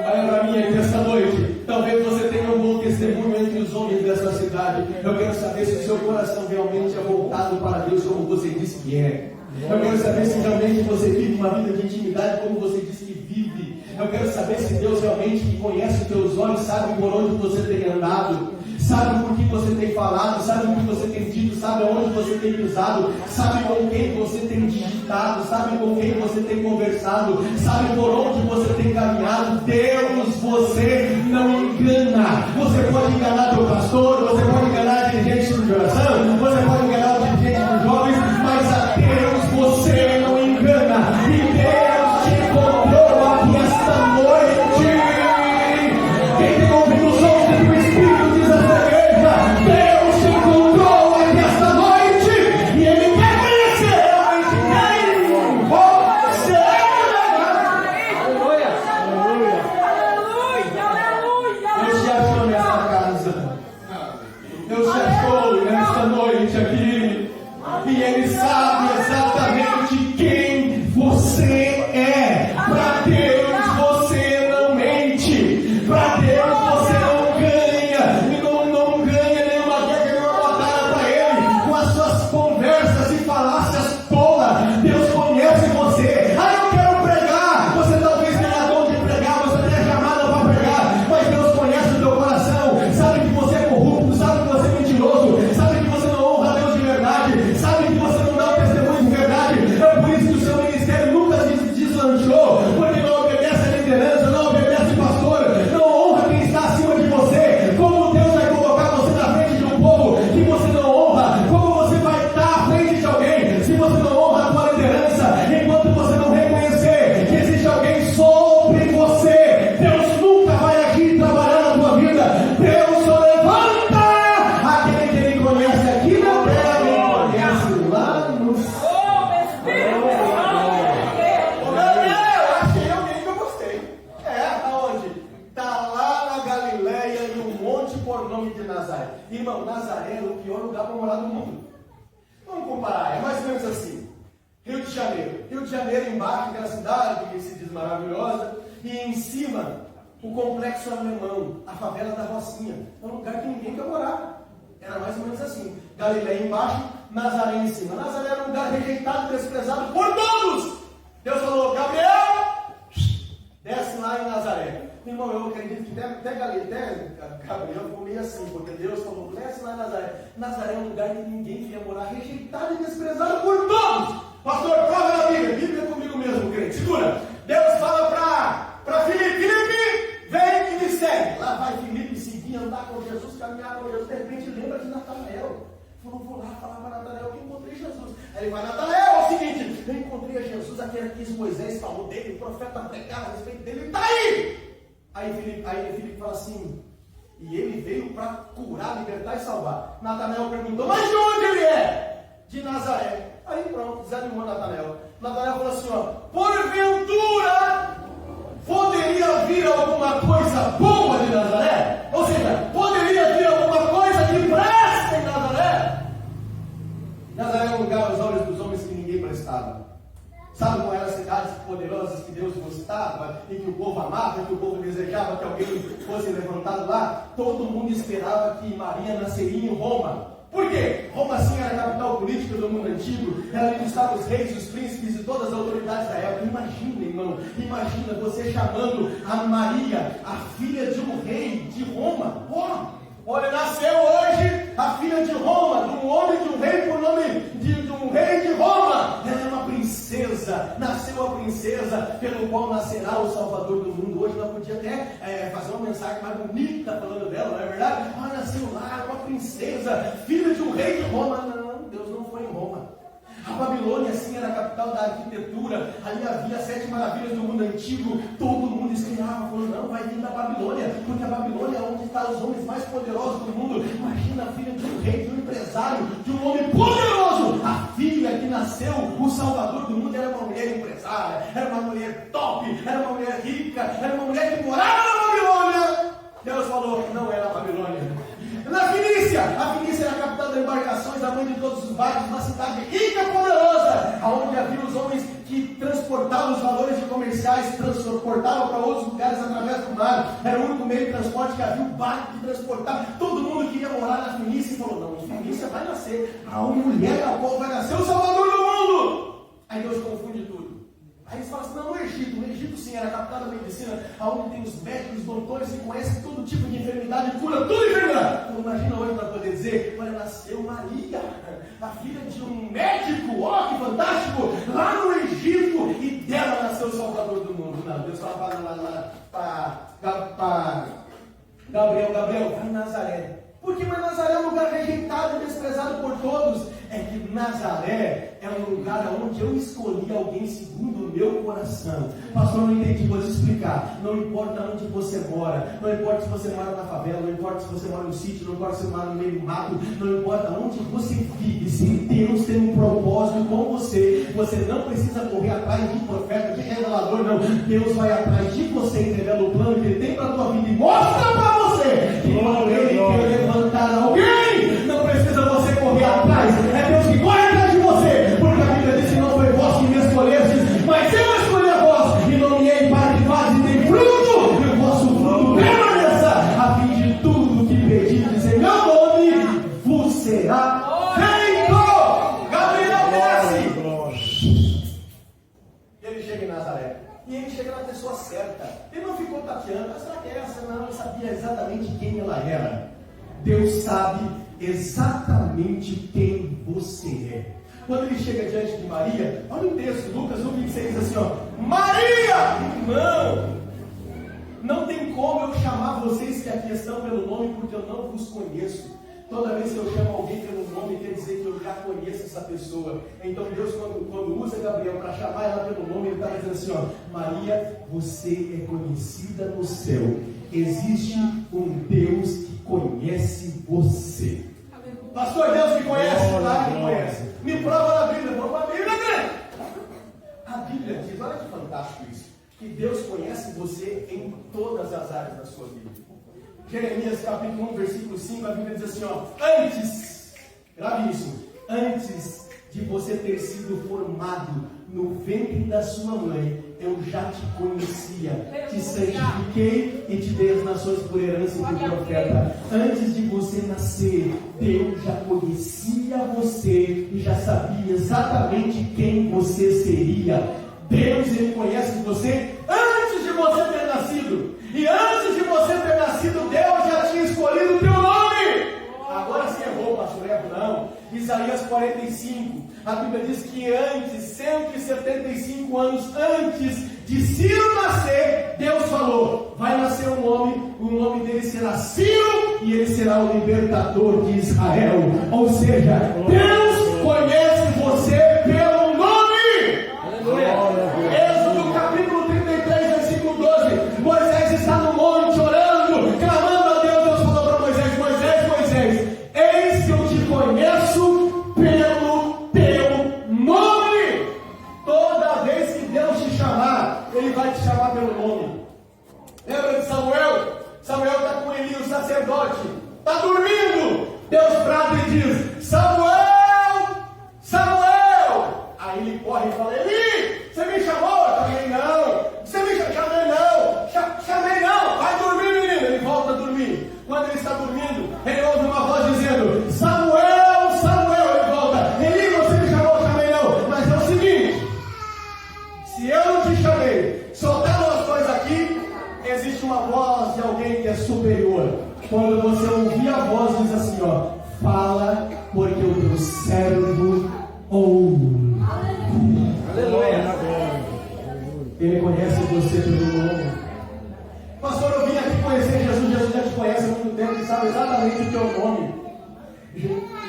Olha para mim aqui esta noite. Talvez você tenha um bom testemunho entre os homens dessa cidade. Eu quero saber se o seu coração realmente é voltado para Deus como você diz que é. Eu quero saber se realmente você vive uma vida de intimidade como você diz que vive. Eu quero saber se Deus realmente que conhece os teus olhos, sabe por onde você tem andado, sabe por que você tem falado, sabe o que você tem dito, sabe aonde você tem pisado, sabe com quem você tem digitado, sabe com quem você tem conversado, sabe por onde você tem caminhado. Deus, você não engana. Você pode enganar teu pastor, você pode enganar dirigente de oração, você pode enganar o dirigente dos jovens, mas a Deus você não engana. E Deus te encontrou aqui esta noite. Quem tem ouvido os sons do Espírito diz essa igreja: Deus te encontrou aqui esta noite e Ele quer conhecer realmente quem você é. Aleluia, aleluia, aleluia. Deus te achou nesta casa, Deus te achou nesta noite aqui, e Ele sabe exatamente quem você é. Para Deus você não mente, para Deus você não ganha, e não ganha nenhuma guerra, nenhuma batalha para Ele com as suas conversas e falácias tolas. Deus conhece você. Eu quero pregar. Você talvez tenha dom de pregar, você tenha chamada para pregar, mas Deus conhece o teu coração, sabe que você é corrupto, sabe que você é mentiroso, sabe que você não honra a Deus de verdade, sabe que você não dá o testemunho de verdade. É por isso que o seu ministério nunca se deslanchou, porque não obedece a liderança, não obedece o pastor, não honra quem está acima de você. Como Deus vai colocar você na frente de um povo que você não honra? Como você vai estar à frente de alguém se você não honra a tua liderança? Enquanto você não reconhecer que existe alguém sobre você, Deus nunca vai aqui trabalhar na tua vida. Deus só levanta aquele que Ele conhece aqui na terra e conhece lá no céu. Eu achei alguém que eu gostei. Aonde? Está lá na Galileia, em um monte por nome de Nazaré. Irmão, Nazaré é o pior lugar para morar do mundo. Vamos comparar, é mais ou menos assim. Rio de Janeiro. Rio de Janeiro embaixo, aquela cidade que se diz maravilhosa, e em cima o complexo alemão, a favela da Rocinha. É um lugar que ninguém quer morar. Era mais ou menos assim. Galileia embaixo, Nazaré em cima. Nazaré era um lugar rejeitado, desprezado por todos. Deus falou: Gabriel, desce lá em Nazaré. Irmão, eu acredito que até Gabriel ficou meio assim, porque Deus falou: desce lá em Nazaré. Nazaré é um lugar que ninguém queria morar, rejeitado e desprezado por todos. Pastor, prova na Bíblia. Bíblia é comigo mesmo, crente. Segura. Deus fala para Filipe: Filipe, vem e me segue. Lá vai Filipe seguir, andar com Jesus, caminhar com Jesus. De repente lembra de Natanael. Falou: vou lá falar para Natanael que encontrei Jesus. Aí ele vai: Natanael, é o seguinte, eu encontrei a Jesus, aquele que Moisés falou dele, o profeta para pregar a respeito dele, ele está aí. Aí Filipe fala assim, e ele veio para curar, libertar e salvar. Natanael perguntou, mas de onde ele é? De Nazaré. Aí pronto, desanimou Natanael. Natanael falou assim, ó, porventura poderia vir alguma coisa boa de Nazaré? Ou seja, poderia vir alguma coisa que presta em Nazaré? Nazaré é um lugar aos olhos dos homens que ninguém prestava. Sabe qual eram as cidades poderosas que Deus gostava e que o povo amava, e que o povo desejava que alguém fosse levantado lá? Todo mundo esperava que Maria nasceria em Roma. Por quê? Roma sim era a capital política do mundo antigo, era onde estavam os reis, os príncipes e todas as autoridades da época. Imagina, irmão, imagina você chamando a Maria, a filha de um rei de Roma. Olha, nasceu hoje a filha de Roma, de um homem, de um rei, por nome de um rei de Roma. Ela é uma princesa, nasceu a princesa pelo qual nascerá o Salvador do mundo. Hoje ela podia até fazer uma mensagem mais bonita falando dela, não é verdade? Nasceu lá, uma princesa, filha de um rei de Roma. Não, Deus não foi em Roma. A Babilônia, sim, era a capital da arquitetura. Ali havia as 7 maravilhas do mundo antigo. Todo mundo esperava, falou, não, vai vir da Babilônia, porque a Babilônia é onde estão os homens mais poderosos do mundo. Imagina a filha de um rei, de um empresário, de um homem poderoso. A filha que nasceu, o Salvador do mundo, era uma mulher empresária, era uma mulher top, era uma mulher rica, era uma mulher que morava na Babilônia. Deus falou, não era a Babilônia. Na Fenícia, a Fenícia era a capital das embarcações, a mãe de todos os barcos, uma cidade rica e poderosa, onde havia os homens que transportavam os valores de comerciais, transportavam para outros lugares através do mar. Era o único meio de transporte que havia, o barco que transportava. Todo mundo queria morar na Fenícia e falou, não, a Fenícia vai nascer, a mulher a qual vai nascer o Salvador do mundo. Aí Deus confunde tudo. Aí eles falam assim, não, o Egito sim, era a capital da medicina, onde tem os médicos, os doutores que conhecem todo tipo de enfermidade, cura tudo enfermidade. Então, imagina hoje para poder dizer, olha, nasceu Maria, a filha de um médico, ó, que fantástico, lá no Egito, e dela nasceu o Salvador do mundo. Não, Deus fala para Gabriel, vai em Nazaré. Porque Nazaré é um lugar rejeitado e desprezado por todos. É que Nazaré é um lugar onde eu escolhi alguém segundo o meu coração. Pastor, não entendi, vou te explicar. Não importa onde você mora, não importa se você mora na favela, não importa se você mora no sítio, não importa se você mora no meio do mato, não importa onde você vive, se Deus tem um propósito com você, você não precisa correr atrás de profeta, de revelador, não. Deus vai atrás de você e revela o plano que Ele tem para a tua vida e mostra para você que quando Ele quer levantar alguém, não precisa você correr atrás. É Deus que corre atrás de você, porque a Bíblia diz que não foi vós que me escolhestes, mas eu escolhi a vós, e nomeei para que faz e tem fruto, e o vosso fruto permaneça, a fim de tudo que pedires em meu nome vos será feito. Gabriel desce. Ele chega em Nazaré, e ele chega na pessoa certa. Ele não ficou tateando, mas será que é essa? Não, ele sabia exatamente quem ela era. Deus sabe exatamente quem você é. Quando ele chega diante de Maria, olha o texto, Lucas 1,26 diz assim, ó, Maria! Não tem como eu chamar vocês que aqui estão pelo nome, porque eu não vos conheço. Toda vez que eu chamo alguém pelo nome, quer dizer que eu já conheço essa pessoa. Então Deus, quando usa Gabriel para chamar ela pelo nome, Ele está dizendo assim, ó, Maria, você é conhecida no céu. Existe um Deus que conhece você. Pastor, Deus me conhece, claro que conhece. Me prova na Bíblia, prova na Bíblia, né? A Bíblia diz, olha que fantástico isso, que Deus conhece você em todas as áreas da sua vida. Jeremias capítulo 1, versículo 5, a Bíblia diz assim, ó, grave isso, antes de você ter sido formado no ventre da sua mãe, eu já te conhecia, te santifiquei e te dei as nações por herança e por profeta. Antes de você nascer, Deus já conhecia você e já sabia exatamente quem você seria. Deus, Ele conhece você antes de você ter nascido. E antes de você ter nascido, Deus já tinha escolhido o teu nome. Agora você errou, pastor, não. Isaías 45, a Bíblia diz que antes, 175 anos antes de Ciro nascer, Deus falou, vai nascer um homem, o nome dele será Ciro, e ele será o libertador de Israel. Ou seja, Deus conhece você pelo nome. Êxodo capítulo 33, Lembra de Samuel? Samuel está com Eli, o sacerdote. Está dormindo. Deus brada e diz: Samuel! Samuel! Aí ele corre e fala: Eli, você me chamou? Chamei não. Você me chamei não. Chamei não. Vai dormir, menino. Ele volta a dormir. Quando ele está dormindo, ele ouve uma voz dizendo: Samuel, Samuel. Ele volta: Eli, você me chamou? Chamei não. Mas é o seguinte: se eu não te chamei, soltando as coisas aqui, existe uma voz de alguém que é superior. Quando você ouvir a voz, diz assim, ó: fala, porque o teu servo ouve. Aleluia. Ele conhece você pelo nome. Pastor, eu vim aqui conhecer Jesus. Jesus já te conhece há muito tempo e sabe exatamente o teu nome.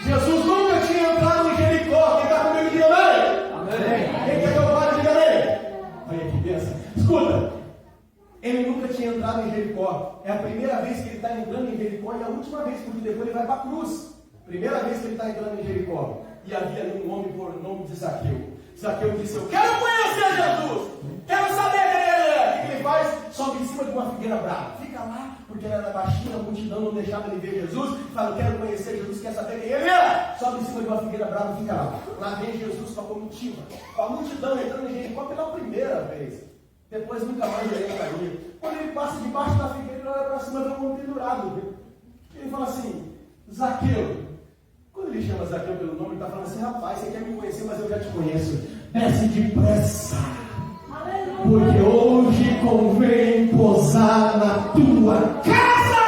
Jesus nunca tinha entrado em Jericó. Quem está comigo, diga amém. Amém. Quem quer que eu fale, diga amém. Olha que bênção. Escuta. Ele nunca tinha entrado em Jericó. É a primeira vez que ele está entrando em Jericó e a última vez, porque depois ele vai para a cruz. Primeira vez que ele está entrando em Jericó. E havia ali um homem por nome de Zaqueu. Zaqueu disse: eu quero conhecer Jesus. Quero saber quem ele é. O que ele faz? Sobe em cima de uma figueira brava. Fica lá, porque ele era baixinho, a multidão não deixava ele ver Jesus. Fala: eu quero conhecer Jesus, quer saber quem ele é. Sobe em cima de uma figueira brava e fica lá. Lá vem Jesus com a comitiva. A multidão entrando em Jericó pela primeira vez. Depois nunca mais ele entraria. Quando ele passa debaixo da figueira, ele olha para cima e vê um homem pendurado. Ele fala assim: Zaqueu. Quando ele chama Zaqueu pelo nome, ele está falando assim: rapaz, você quer me conhecer, mas eu já te conheço. Desce depressa, porque hoje convém posar na tua casa.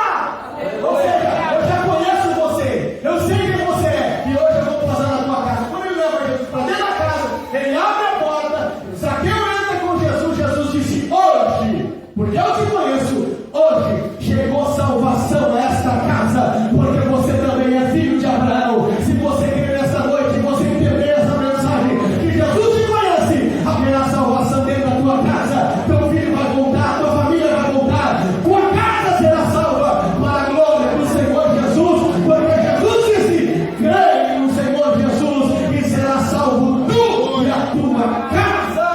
Ou seja, eu já conheço você, eu sei quem você é, e hoje eu vou posar na tua casa. Quando ele leva Jesus para dentro da casa, ele abre a porta, Zaqueu entra com Jesus. Jesus disse: hoje, porque eu te conheço, hoje chegou salvação a esta casa, porque você também é filho de Abraão. Se você crer nessa noite, você entender essa mensagem, que Jesus te conhece, haverá salvação dentro da tua casa. Teu filho vai voltar, tua família vai voltar, tua casa será salva para a glória do Senhor Jesus, porque Jesus disse: creia no Senhor Jesus e será salvo tu e a tua casa.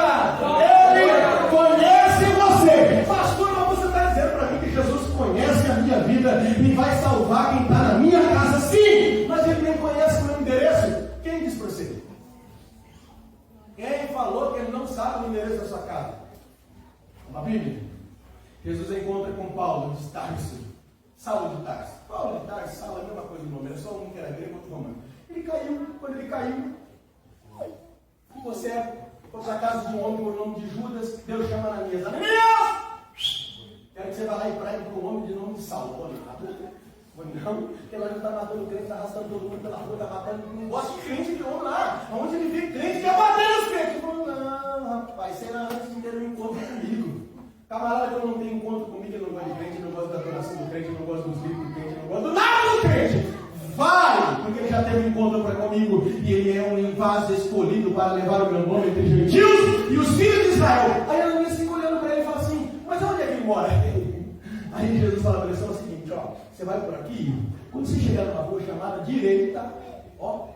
Ele conhece você. Pastor, mas você está dizendo para mim que Jesus conhece a minha vida e vai salvar quem está na minha casa? Sim, mas ele nem conhece o meu endereço. Quem disse para você? Quem falou que ele não sabe o endereço da sua casa? Uma Bíblia. Jesus encontra com Paulo de Tarso. Saulo de Tarso. Paulo de Tarso, Saulo é a mesma coisa no nome. Era só um que era grego, outro romano. Ele caiu. Quando ele caiu, você é para a casa de um homem por nome de Judas. Deus chama Ananias. Ananias! Quero que você vá lá e pregue para um homem de nome de Saulo. Não, porque lá ele está matando crente, está arrastando todo mundo pela rua, está matando, não gosta de crente de homem lá. Onde ele vê crente, quer bater os crentes. Ele falou: não, rapaz, será antes de ter um encontro comigo. Camarada, quando não tem encontro comigo, ele não gosta de crente, ele não gosta da adoração do crente, ele não gosta dos livros do crente, ele não gosta do nada do crente. Vai, porque ele já teve um encontro para comigo, e ele é um vaso escolhido para levar o meu nome entre os gentios e os filhos de Israel. Aí a menina fica olhando para ele e fala assim: mas onde é que ele mora? Aí Jesus fala para ele: é o seguinte, ó, você vai por aqui, quando você chegar numa rua chamada direita, ó,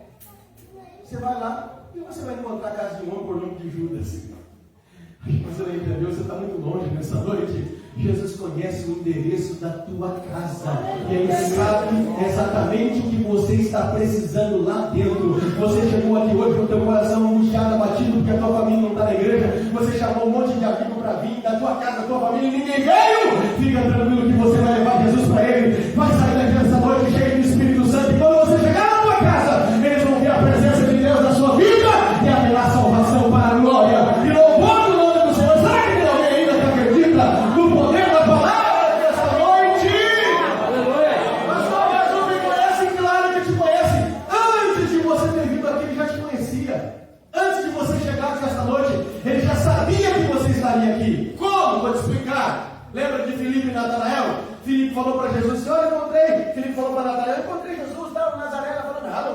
você vai lá e você vai encontrar a casa de um homem por nome de Judas. Você não entendeu? Você está muito longe nessa noite. Jesus conhece o endereço da tua casa. E Ele sabe exatamente o que você está precisando lá dentro. Você chegou aqui hoje com o teu coração angustiado, abatido, porque a tua família não está na igreja. Você chamou um monte de amigo para vir da tua casa, da tua família, e ninguém veio. Fica tranquilo que você vai levar Jesus para ele. Vai sair daqui essa noite cheio do Espírito Santo. E quando você chegar na tua casa, eles vão ver a presença de Deus na sua vida e haverá salvação para a glória. E louvando o nome do Senhor. Será que tem alguém ainda que acredita no poder da palavra dessa noite? Aleluia! Pastor, Jesus me conhece, claro que te conhece. Antes de você ter vindo aqui, ele já te conhecia. Antes de você chegar aqui esta noite, ele já sabia que você estaria aqui. Como? Vou te explicar. Lembra de Filipe e Natanael? Filipe falou para Jesus: Senhor, eu encontrei. Filipe falou para Natanael: eu encontrei Jesus, estava em Nazaré. Ela falou: nada,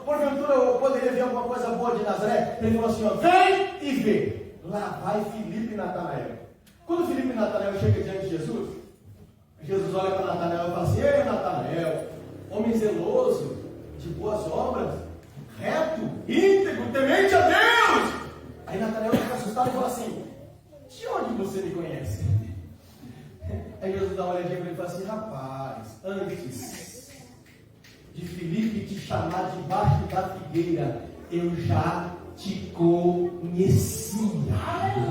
porventura eu poderia ver alguma coisa boa de Nazaré? Ele falou assim: ó, vem e vê. Lá vai Filipe e Natanael. Quando Filipe e Natanael chegam diante de Jesus, Jesus olha para Natanael e fala assim: ei, Natanael, homem zeloso, de boas obras, reto, íntegro, temente a Deus. Aí Natanael fica assustado e fala assim: de onde você me conhece? Jesus dá uma olhadinha para ele e fala assim: rapaz, antes de Filipe te chamar debaixo da figueira, eu já te conhecia.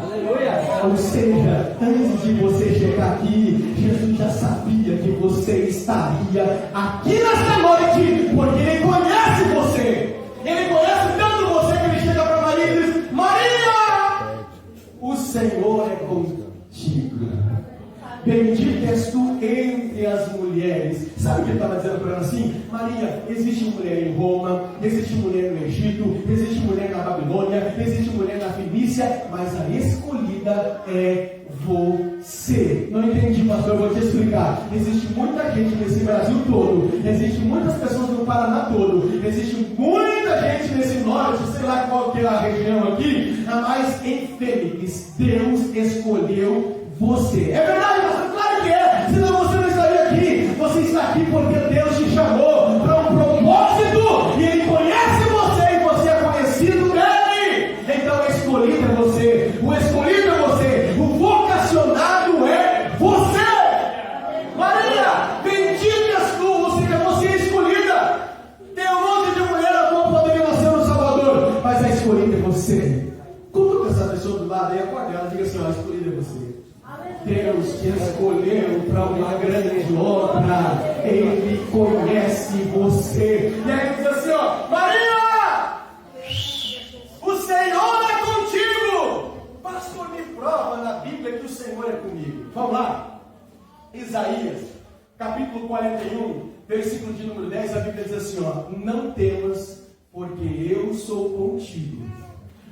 Aleluia! Ou seja, antes de você chegar aqui, Jesus já sabia que você estaria aqui nesta noite, porque Ele conhece você. Ele conhece tanto você que Ele chega para Maria e diz: Maria, o Senhor é contigo. Bendita és tu entre as mulheres. Sabe o que ele estava dizendo para ela assim? Maria, existe mulher em Roma, existe mulher no Egito, existe mulher na Babilônia, existe mulher na Fenícia, mas a escolhida é você. Não entendi, pastor, eu vou te explicar. Existe muita gente nesse Brasil todo, existe muitas pessoas no Paraná todo, existe muita gente nesse norte, sei lá qual que é a região aqui, mas em Fênix, Deus escolheu você. É verdade, pastor? Claro que é. Senão você não estaria aqui. Você está aqui porque Deus te chamou para um propósito e Ele conhece você e você é conhecido dele. Então o escolhido é você. O escolhido é você. O vocacionado é você. Maria, bendita és tu. Você é escolhida. Tem um monte de mulher a qual poderia nascer no Salvador, mas a escolhida é você. Como que essa pessoa do lado aí acorda ela diga assim: ó, a escolhida é você. Deus te escolheu para uma grande obra. Ele conhece você. E aí diz assim, ó: Maria, o Senhor é contigo. Pastor, me prova na Bíblia que o Senhor é comigo. Vamos lá. Isaías, capítulo 41, versículo de número 10, a Bíblia diz assim, ó: não temas, porque eu sou contigo.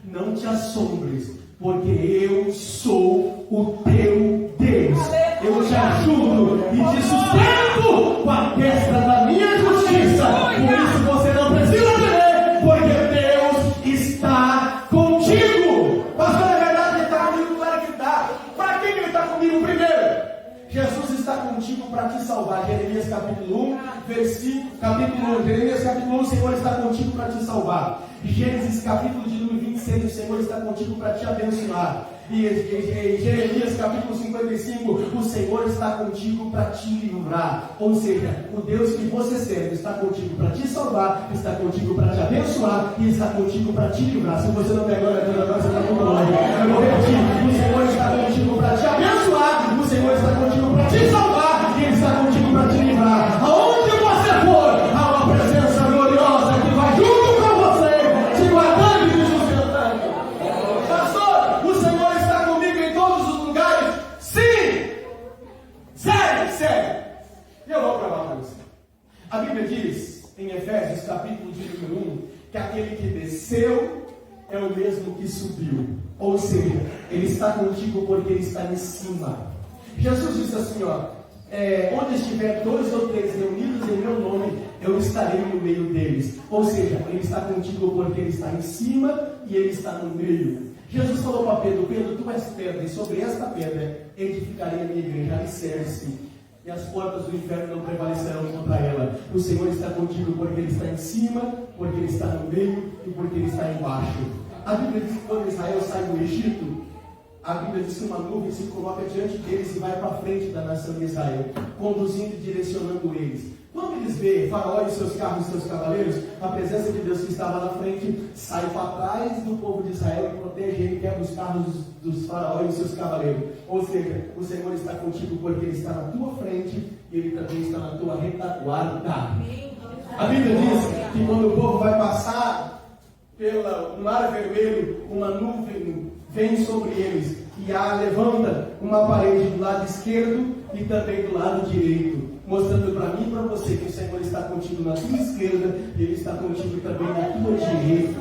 Não te assombres, porque eu sou o teu Deus. Eu te ajudo e te sustento com a destra da minha justiça. Por isso você não precisa temer, porque Deus está contigo. Pastor, é verdade que Ele está comigo? Claro que está. Para que Ele está comigo primeiro? Jesus está contigo para te salvar. Jeremias capítulo 1, Jeremias capítulo 1, o Senhor está contigo para te salvar. Gênesis capítulo de número 26, o Senhor está contigo para te abençoar. E Jeremias capítulo 55, o Senhor está contigo para te livrar. Ou seja, o Deus que você serve está contigo para te salvar, está contigo para te abençoar e está contigo para te livrar. Se você não tem agora você está muito longe. Eu vou repetir: o Senhor está contigo para te abençoar, o Senhor está contigo para te salvar e Ele está contigo para te livrar. Aonde você for, há uma presença gloriosa que vai junto com você, te guardando e te sustentando. Pastor, o Senhor está comigo em todos os lugares? Sim! Sério! E eu vou provar para você. A Bíblia diz, em Efésios capítulo de número 1, que aquele que desceu é o mesmo que subiu. Ou seja, Ele está contigo porque Ele está em cima. Jesus disse assim, ó: onde estiver 2 ou 3 reunidos em meu nome, eu estarei no meio deles. Ou seja, Ele está contigo porque Ele está em cima e Ele está no meio. Jesus falou para Pedro: Pedro, tu és pedra, e sobre esta pedra edificarei a minha igreja, alicerce, e as portas do inferno não prevalecerão contra ela. O Senhor está contigo porque Ele está em cima, porque Ele está no meio e porque Ele está embaixo. A Bíblia diz que quando Israel sai do Egito, a Bíblia diz que uma nuvem se coloca diante deles e vai para frente da nação de Israel, conduzindo e direcionando eles. Quando eles veem Faraó e seus carros e seus cavaleiros, a presença de Deus que estava na frente sai para trás do povo de Israel e protege ele, quebra os carros dos Faraó e dos seus cavaleiros. Ou seja, o Senhor está contigo porque Ele está na tua frente e Ele também está na tua retaguarda. A Bíblia diz que quando o povo vai passar pelo mar vermelho, uma nuvem vem sobre eles e levanta uma parede do lado esquerdo e também do lado direito, mostrando para mim e para você que o Senhor está contigo na tua esquerda e Ele está contigo também na tua direita.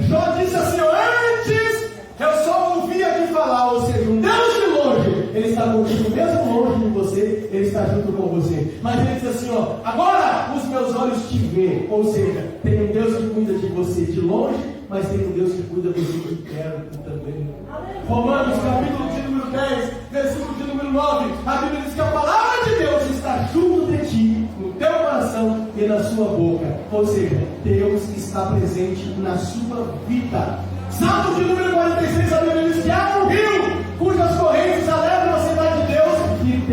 Jó disse assim: antes eu só ouvia de falar, ou seja, um Deus de longe, Ele está contigo mesmo longe de você, Ele está junto com você. Mas Ele diz assim, ó: agora os meus olhos te veem. Ou seja, tem um Deus que cuida de você de longe, mas tem um Deus que cuida de você de perto também. Romanos capítulo de número 10, versículo de número 9, a Bíblia diz que a palavra de Deus está junto de ti, no teu coração e na sua boca. Ou seja, Deus está presente na sua vida. Salmo de número 46, a Bíblia diz que há um rio cujas correntes alegram a cidade de Deus e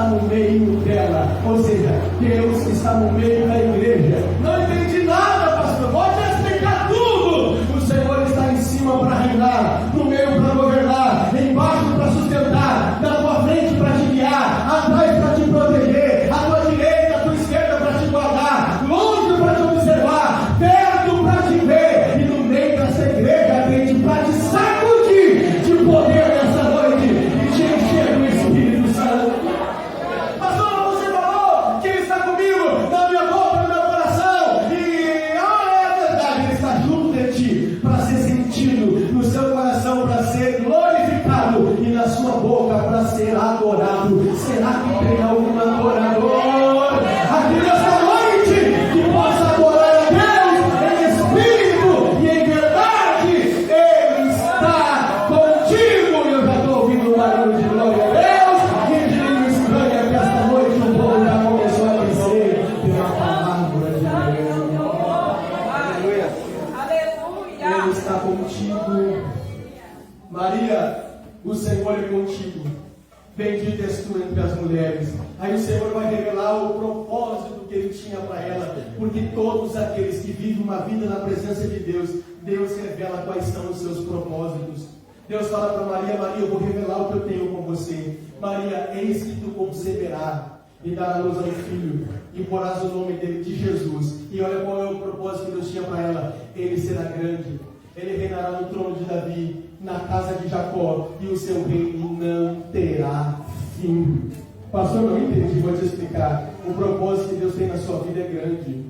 no meio dela. Ou seja, Deus está no meio da igreja. Não entendi nada, pastor. Pode explicar tudo. O Senhor está em cima para reinar, no meio para governar, embaixo para sustentar, na tua frente para te guiar, atrás para te proteger, à tua direita, à tua esquerda para te guardar, longe para te observar, perto para te ver, e no meio dessa igreja, crente, para te sacudir de poder nessa noite e te encher do Espírito Santo. Pastor, você falou que Ele está comigo, na minha boca, no meu coração, e é verdade, Ele está junto de ti, para ser sentido no seu coração, para ser glorificado, e na sua boca para ser adorado. Será que tem algum adorador aqui nessa noite que possa adorar a Deus em espírito e em verdade? Ele está contigo. Eu já estou ouvindo um barulho de glória a Deus, e de não estranha que esta noite o povo já começou a descer pela palavra de Deus. Aleluia. Ele está contigo. Maria, o Senhor é contigo. Bendita és tu entre as mulheres. Aí o Senhor vai revelar o propósito que Ele tinha para ela. Porque todos aqueles que vivem uma vida na presença de Deus, Deus revela quais são os seus propósitos. Deus fala para Maria: Maria, eu vou revelar o que eu tenho com você. Maria, eis que tu conceberás e dará luz a um filho, e porás o nome dele de Jesus. E olha qual é o propósito que Deus tinha para ela: ele será grande, ele reinará no trono de Davi, na casa de Jacó, e o seu reino não terá fim. Pastor, não entendi, vou te explicar. O propósito que Deus tem na sua vida é grande.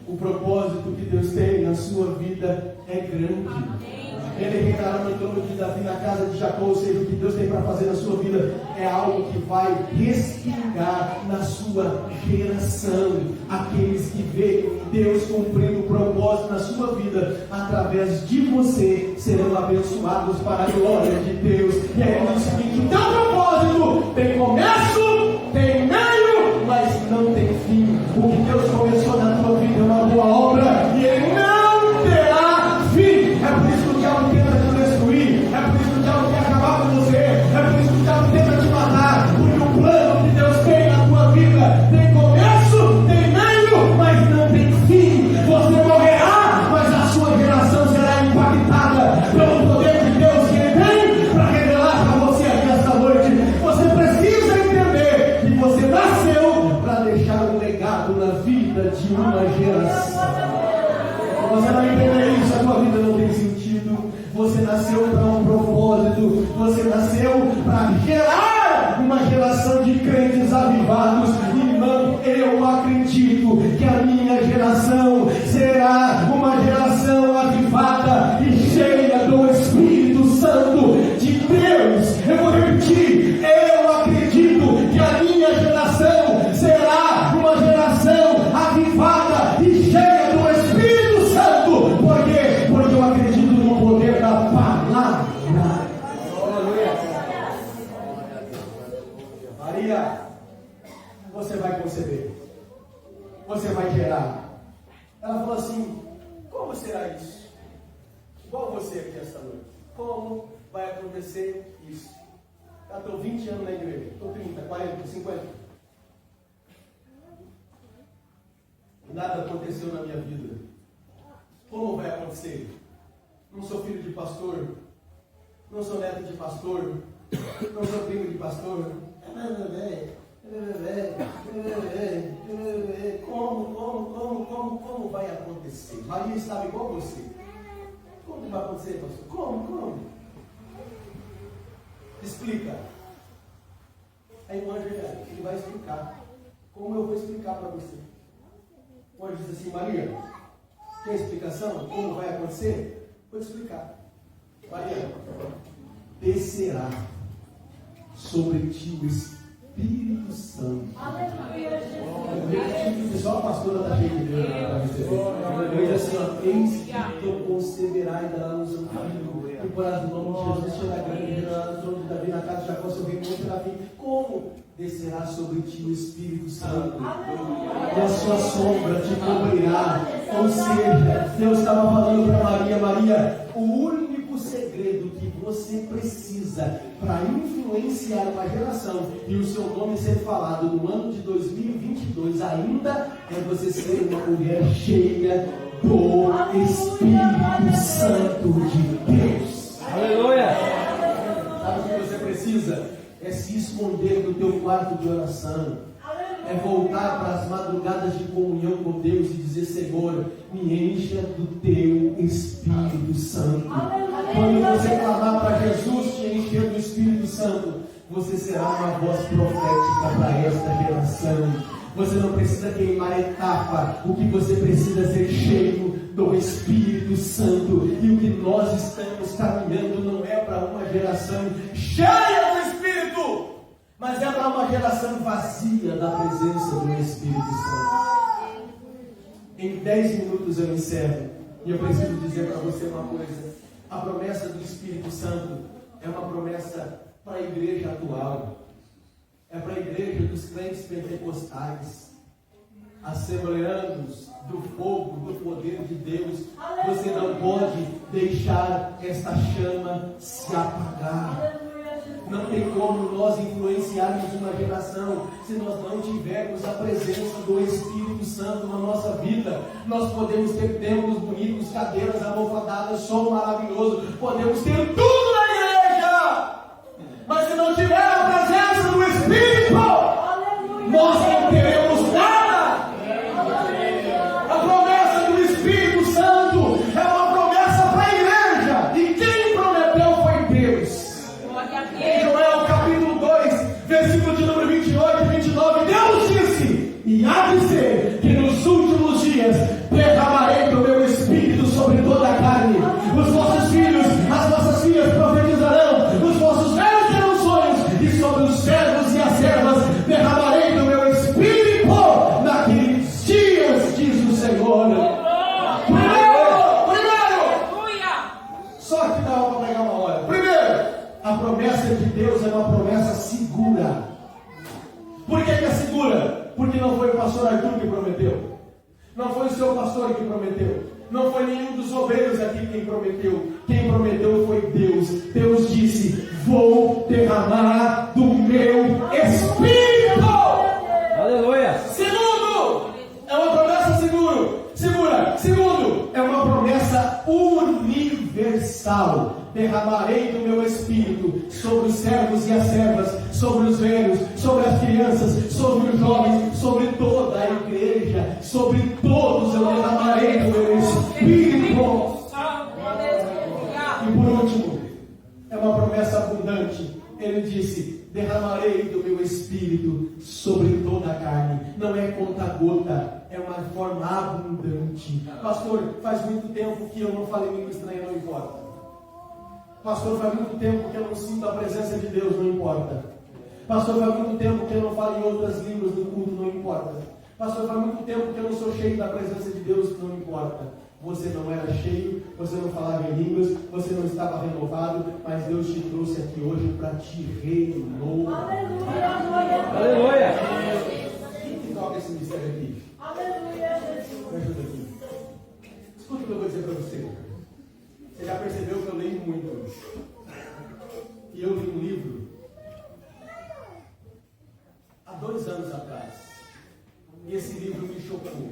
O propósito que Deus tem na sua vida é grande. Ele reinará no trono de Davi, na casa de Jacó. Ou seja, o que Deus tem para fazer na sua vida é algo que vai respingar na sua geração. Aqueles que veem Deus cumprindo o propósito na sua vida, através de você, serão abençoados para a glória de Deus. E aí ele diz o seguinte: o teu propósito tem começo, tem meio, mas não tem fim. O que Deus começou na tua vida é uma boa obra, e Ele não terá fim. É por isso que o diabo tenta te destruir, é por isso que o diabo quer acabar com você, é por isso que o diabo tenta te matar, porque o plano que Deus tem na tua vida tem começo, tem meio, mas não tem fim. Você morrerá, mas a sua geração será impactada pelo poder de Deus que Ele tem para revelar para você aqui esta noite. Você precisa entender que você nasceu para deixar um legado na vida de uma geração. Você não entender isso, a tua vida não tem sentido. Você nasceu para um propósito. Você nasceu para gerar uma geração de crentes avivados. Irmão, eu acredito que a minha geração será uma geração avivada e cheia do Espírito Santo de Deus. Eu vou repetir: eu acredito que a minha geração será uma geração avivada e cheia do Espírito Santo. Por quê? Porque eu acredito no poder da palavra. Maria, você vai conceber, você vai gerar. Ela falou assim: como será isso? Igual você aqui esta noite. Como vai acontecer isso? Eu estou 20 anos na igreja, estou 30, 40, 50. Nada aconteceu na minha vida. Como vai acontecer? Não sou filho de pastor, não sou neto de pastor, não sou primo de pastor. Como vai acontecer? Maria estava igual você. Como vai acontecer, pastor? Como? Explica. Aí o anjo ele vai explicar. Como eu vou explicar para você? O anjo diz assim: Maria, quer explicação? Como vai acontecer? Vou te explicar. Maria, descerá sobre ti o Espírito Santo. Aleluia, Jesus. Só a pastora está cheia de Deus para receber. Ele diz assim: ó, eis que tu conceberá e dará luz a um filho, e porás o nome de Jesus, será grande, e reinará no trono de Davi, na casa de Jacó, seu reino não terá fim. Como descerá sobre ti o Espírito Santo? E a sua sombra te cobrirá. Ou seja, Deus estava falando para Maria: Maria, o único segredo do que você precisa para influenciar uma geração e o seu nome ser falado no ano de 2022 ainda, é você ser uma mulher cheia do Espírito Santo de Deus. Aleluia! Sabe o que você precisa? É se esconder do teu quarto de oração. É voltar para as madrugadas de comunhão com Deus e dizer: Senhor, me encha do teu Espírito Santo. Quando você clamar para Jesus te encher do Espírito Santo, você será uma voz profética para esta geração. Você não precisa queimar etapa. O que você precisa é ser cheio do Espírito Santo. E o que nós estamos caminhando não é para uma geração cheia do Espírito, mas é para uma geração vazia da presença do Espírito Santo. Em 10 minutos eu encerro. E eu preciso dizer para você uma coisa. A promessa do Espírito Santo é uma promessa para a igreja atual. É para a igreja dos crentes pentecostais, assembleanos do fogo, do poder de Deus. Você não pode deixar esta chama se apagar. Não tem como nós influenciarmos uma geração se nós não tivermos a presença do Espírito Santo na nossa vida. Nós podemos ter templos bonitos, cadeiras almofadadas, som maravilhoso, podemos ter tudo na igreja, mas se não tiver a presença do Espírito, nós não teremos nada. A promessa do Espírito Santo é uma promessa para a igreja, e quem prometeu foi Deus. Em Joel capítulo 2, versículo de número 28 e 29, Deus disse: e há de ser que nos últimos dias derramarei do meu Espírito sobre toda a carne. Os vossos filhos, as vossas filhas profetizarão, os vossos velhos terão sonhos, e sobre os servos e as servas derramarei do meu Espírito naqueles dias, diz o Senhor. Só que dá para pegar uma hora. Primeiro, a promessa de Deus é uma promessa segura. Por que é segura? Porque não foi o pastor Arthur que prometeu, não foi o seu pastor que prometeu, não foi nenhum dos obreiros aqui quem prometeu. Quem prometeu foi Deus. Deus disse: vou derramar do meu Espírito. Aleluia! Segundo, é uma promessa segura. Segundo, é uma promessa universal. Derramarei do meu Espírito sobre os servos e as servas, sobre os velhos, sobre as crianças, sobre os jovens, sobre toda a igreja, sobre todos eu derramarei do meu Espírito. E por último, é uma promessa abundante. Ele disse: derramarei do meu Espírito sobre toda a carne. Não é conta-gota, é uma forma abundante. Pastor, faz muito tempo que eu não falei língua estranha, não importa. Pastor, faz muito tempo que eu não sinto a presença de Deus, não importa. Pastor, faz muito tempo que eu não falo em outras línguas no culto, não importa. Pastor, faz muito tempo que eu não sou cheio da presença de Deus, não importa. Você não era cheio, você não falava em línguas, você não estava renovado, mas Deus te trouxe aqui hoje para te renovar. Aleluia! Quem que toca esse mistério aqui? Aleluia, Jesus. Me ajuda aqui. Escuta o que eu vou dizer para você. Você já percebeu que eu leio muito. E eu li um livro há 2 anos atrás. E esse livro me chocou.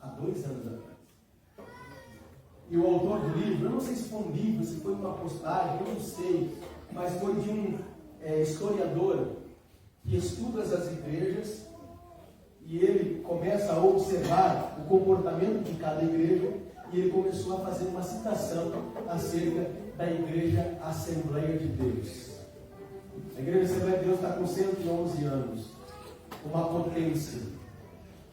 Há 2 anos atrás. E o autor do livro, eu não sei se foi um livro, se foi uma postagem, eu não sei, mas foi de um historiador que estuda as igrejas e ele começa a observar o comportamento de cada igreja e ele começou a fazer uma citação acerca da Igreja Assembleia de Deus. A Igreja Assembleia de Deus está com 111 anos, uma potência,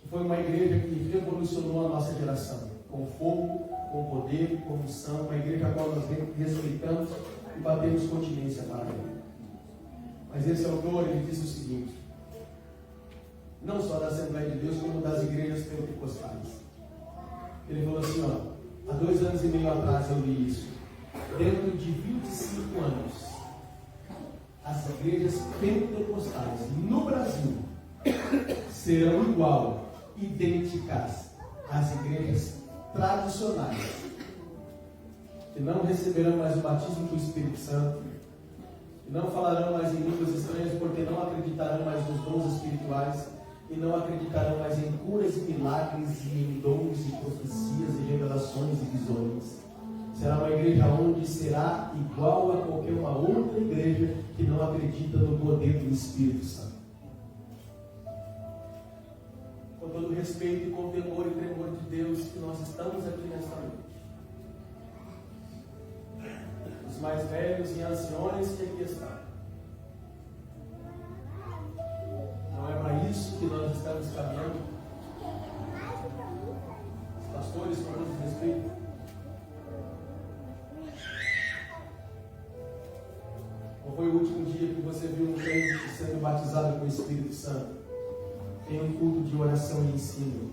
que foi uma igreja que revolucionou a nossa geração, com fogo, com poder, com unção, uma igreja a qual nós respeitamos e batemos continência para ela. Mas esse autor, ele diz o seguinte, não só da Assembleia de Deus, como das igrejas pentecostais. Ele falou assim, há 2 anos e meio atrás eu li isso. Dentro de 25 anos, as igrejas pentecostais no Brasil serão idênticas às igrejas tradicionais. que não receberão mais o batismo do Espírito Santo, que não falarão mais em línguas estranhas, porque não acreditarão mais nos dons espirituais, e não acreditarão mais em curas e milagres, e em dons e profecias e revelações e visões. Será uma igreja onde será igual a qualquer uma outra igreja que não acredita no poder do Espírito Santo. Com todo respeito e com temor e tremor de Deus, que nós estamos aqui nesta noite. Os mais velhos e anciões que aqui estão. Não é para isso que nós estamos caminhando. Os pastores, com todo respeito. Qual foi o último dia que você viu um crente sendo batizado com o Espírito Santo? Em um culto de oração e ensino.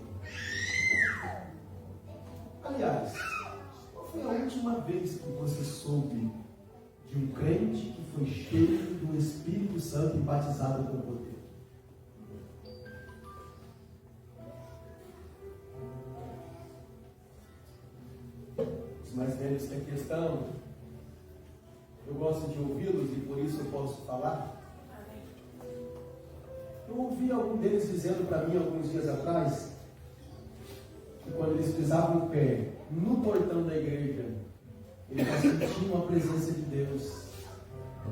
Aliás, qual foi a última vez que você soube de um crente que foi cheio do Espírito Santo e batizado com poder? Os mais velhos que aqui estão, eu gosto de ouvi-los e por isso eu posso falar. Eu ouvi algum deles dizendo para mim alguns dias atrás que quando eles pisavam o pé no portão da igreja, eles já sentiam a presença de Deus.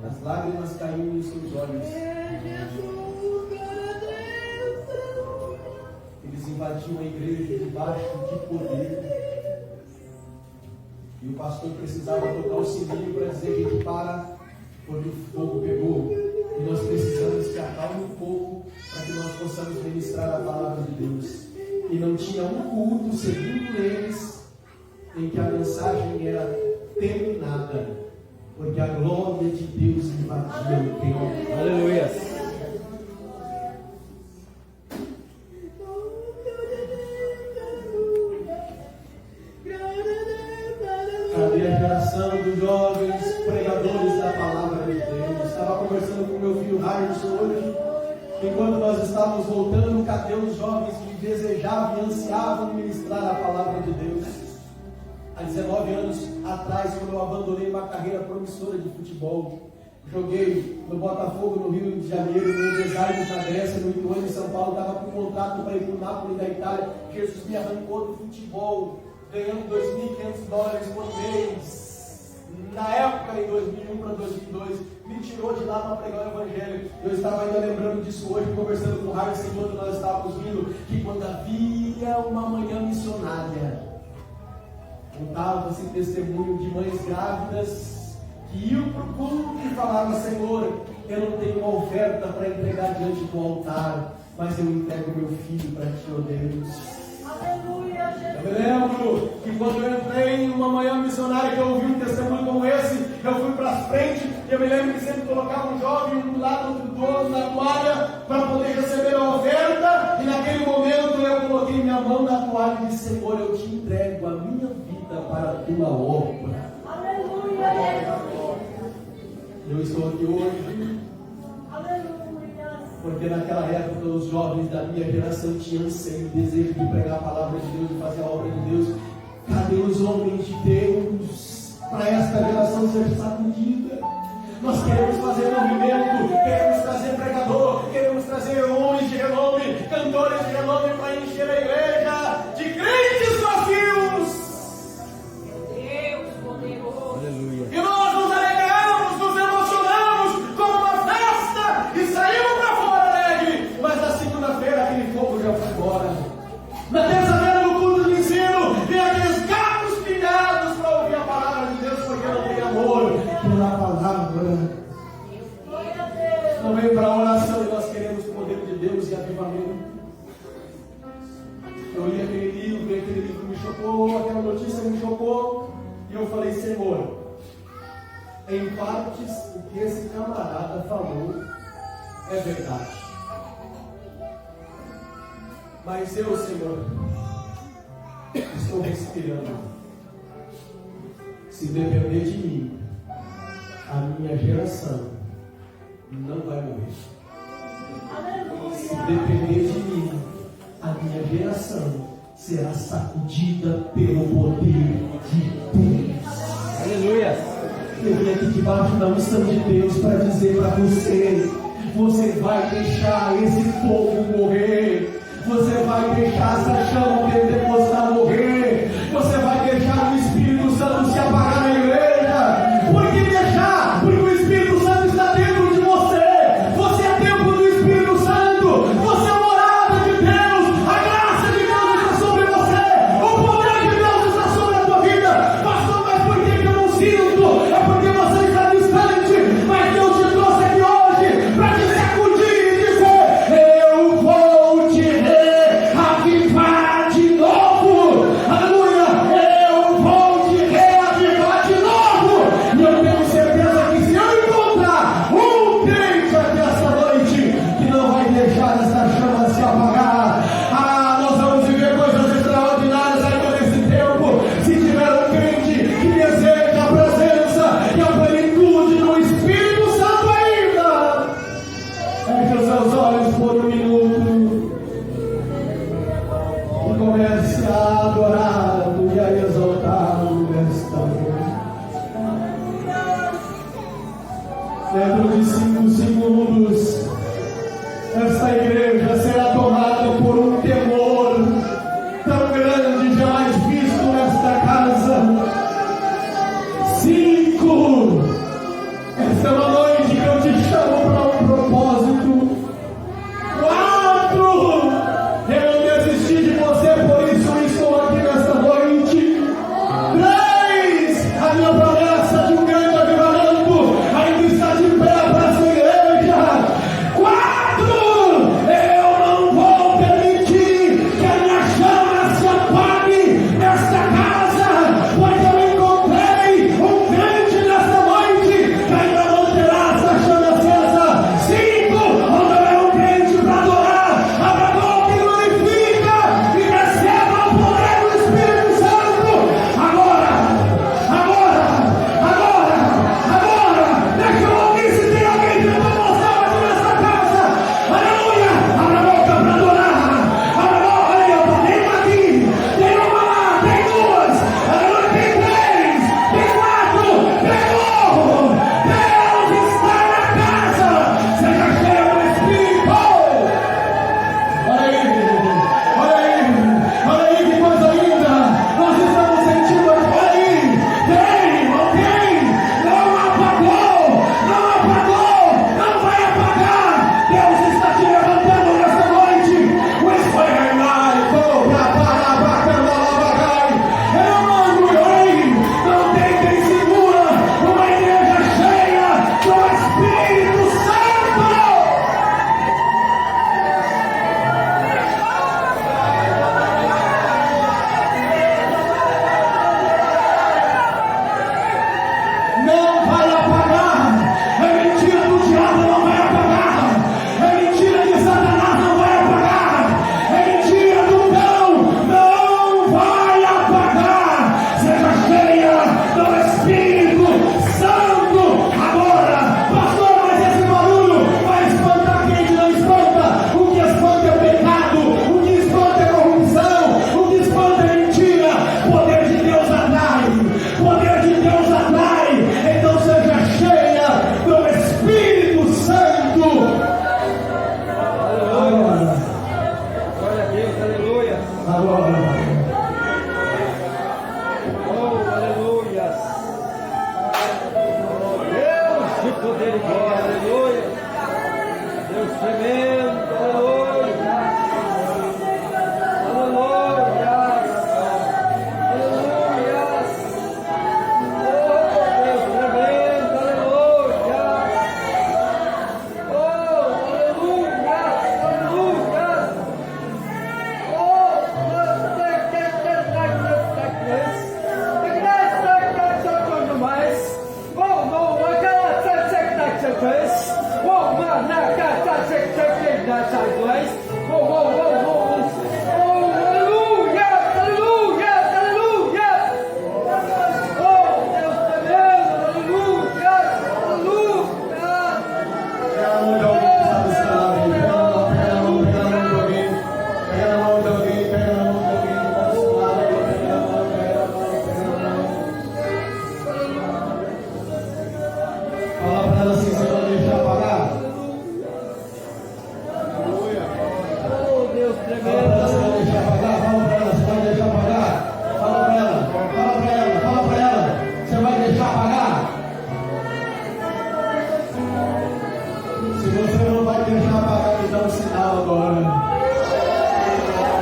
As lágrimas caíam nos seus olhos. Eles invadiam a igreja debaixo de poder. E o pastor precisava tocar o sininho para dizer: gente, para, porque o fogo pegou. E nós precisamos que acalme um pouco para que nós possamos ministrar a palavra de Deus. E não tinha um culto, segundo eles, em que a mensagem era terminada, porque a glória de Deus invadia o templo. Aleluia. Cadê a geração dos jovens pregadores da palavra de Deus? Estava conversando com meu filho Harrison hoje, enquanto nós estávamos voltando. Cadê os jovens que desejavam e ansiavam ministrar a palavra de Deus? Há 19 anos atrás, quando eu abandonei uma carreira promissora de futebol, joguei no Botafogo, no Rio de Janeiro, no Design na Grécia, no Ituano em São Paulo, estava com contrato para ir para o Napoli da Itália. Jesus me arrancou do futebol, ganhando $2.500 por mês. Na época, em 2001 para 2002, me tirou de lá para pregar o Evangelho. Eu estava ainda lembrando disso hoje, conversando com o Harrison enquanto nós estávamos vindo, que quando havia uma manhã missionária, contava-se testemunho de mães grávidas que iam para o culto e falavam: Senhor, eu não tenho uma oferta para entregar diante do altar, mas eu entrego meu filho para ti, ó Deus. Aleluia, Jesus. Eu me lembro que quando eu entrei em uma manhã missionária, que eu ouvi um testemunho como esse, eu fui para frente, e eu me lembro que sempre colocava um jovem um do lado, outro do outro, na toalha, para poder receber a oferta, e naquele momento eu coloquei minha mão na toalha e disse: Senhor, eu te entrego a minha vida para a tua obra. Aleluia, Jesus. Eu estou aqui hoje Aleluia. porque naquela época os jovens da minha geração tinham anseio e desejo de pregar a palavra de Deus, de fazer a obra de Deus. Cadê os homens de Deus para esta geração ser sacudida? Nós queremos fazer movimento, queremos trazer pregador, queremos trazer homens de renome, cantores de renome para encher a igreja de crentes vazios. Deus poderoso. Aleluia. E nós nos alegramos, nos emocionamos como uma festa e saímos para fora alegre. Mas na segunda-feira aquele fogo já foi embora. Na terça-feira no culto de ensino, vem aqueles gatos pilhados para ouvir a palavra de Deus, porque não tem amor pela palavra. Glória a Deus. Não veio para a oração e nós queremos o poder de Deus e avivamento. Eu li aquele livro e aquele livro me chocou, aquela notícia me chocou. E eu falei: Senhor, em partes o que esse camarada falou é verdade. Mas eu, Senhor, estou respirando. Se depender de mim, a minha geração não vai morrer. Se Aleluia. depender de mim, a minha geração será sacudida pelo poder de Deus. aqui debaixo da unção de Deus para dizer para você: você vai deixar esse fogo morrer, você vai deixar essa chama pentecostal morrer, você vai deixar o Espírito Santo se apagar na igreja. Por que deixar? Porque o Espírito Santo está dentro de você. Você é templo do Espírito Santo, você é morada de Deus, a graça de Deus está sobre você, o poder de Deus está sobre a tua vida. Pastor, mas por que eu não sinto? É porque você está distante, mas Deus te trouxe aqui hoje para te sacudir e dizer: eu vou te reavivar de novo. Aleluia! Eu vou te reavivar de novo. E eu tenho certeza que se eu encontrar um crente aqui essa noite que não vai deixar essa chama se apagar, nós vamos viver coisas extraordinárias ainda nesse tempo. Se tiver um crente que deseja a presença e a plenitude do Espírito Santo ainda, feche os seus olhos por um minuto e comece a adorá-lo e a exaltá-lo nesta noite. Dentro de 5 segundos, esta igreja será tomada por um temor tão grande jamais visto nesta casa. 5. Esta é uma noite que eu te chamo para um propósito. 4. Eu não desisti de você, por isso estou aqui nesta noite. 3. A minha promessa de um grande avivamento ainda está de pé para essa igreja. 4. Eu não vou permitir que a minha chama se apague nesta casa, pois eu encontrei um crente nesta noite que ainda manterá essa chama acesa. 5. Quando é um crente para adorar, abra a boca e glorifica e receba o poder do Espírito Santo. Agora, deixa eu ouvir se tem alguém que não mostrar aqui nessa casa. Aleluia! Abra a boca para adorar. Abra a boca aí, tem uma aqui, tem uma lá, tem 2, aleluia, tem 3, tem 4, pegou! Deus está na casa. Seja cheio do Espírito. Olha aí que coisa linda. Nós estamos sentindo aqui. Olha aí, tem, não apagou, não vai apagar. Deus está te levantando nesta noite. O Espírito não tem quem segura uma igreja cheia do Espírito Santo. Não vai apagar. É mentira do diabo, não vai apagar. É mentira de Satanás, não vai apagar. É mentira do cão, não vai apagar. Seja cheia do Espírito Santo agora. Pastor, mas esse barulho vai espantar quem não espanta. O que espanta é o pecado, o que espanta é a corrupção, o que espanta é mentira. Poder de Deus atrai, poder de Deus atrai. Então seja cheia do Espírito Santo. Agora. Glória a Deus, aleluia. Agora. Oh, aleluia. Deus de poder e glória, aleluia. Deus tremendo, aleluia. Aleluia. Aleluia. Oh, Deus tremendo, aleluia. Oh, aleluia. Aleluia. Pega na mão de alguém que está buscando aí. Pega na mão de alguém. Pega na mão de alguém que está buscando aí. Pega na mão. Você não vai deixar apagar, me dá um sinal agora.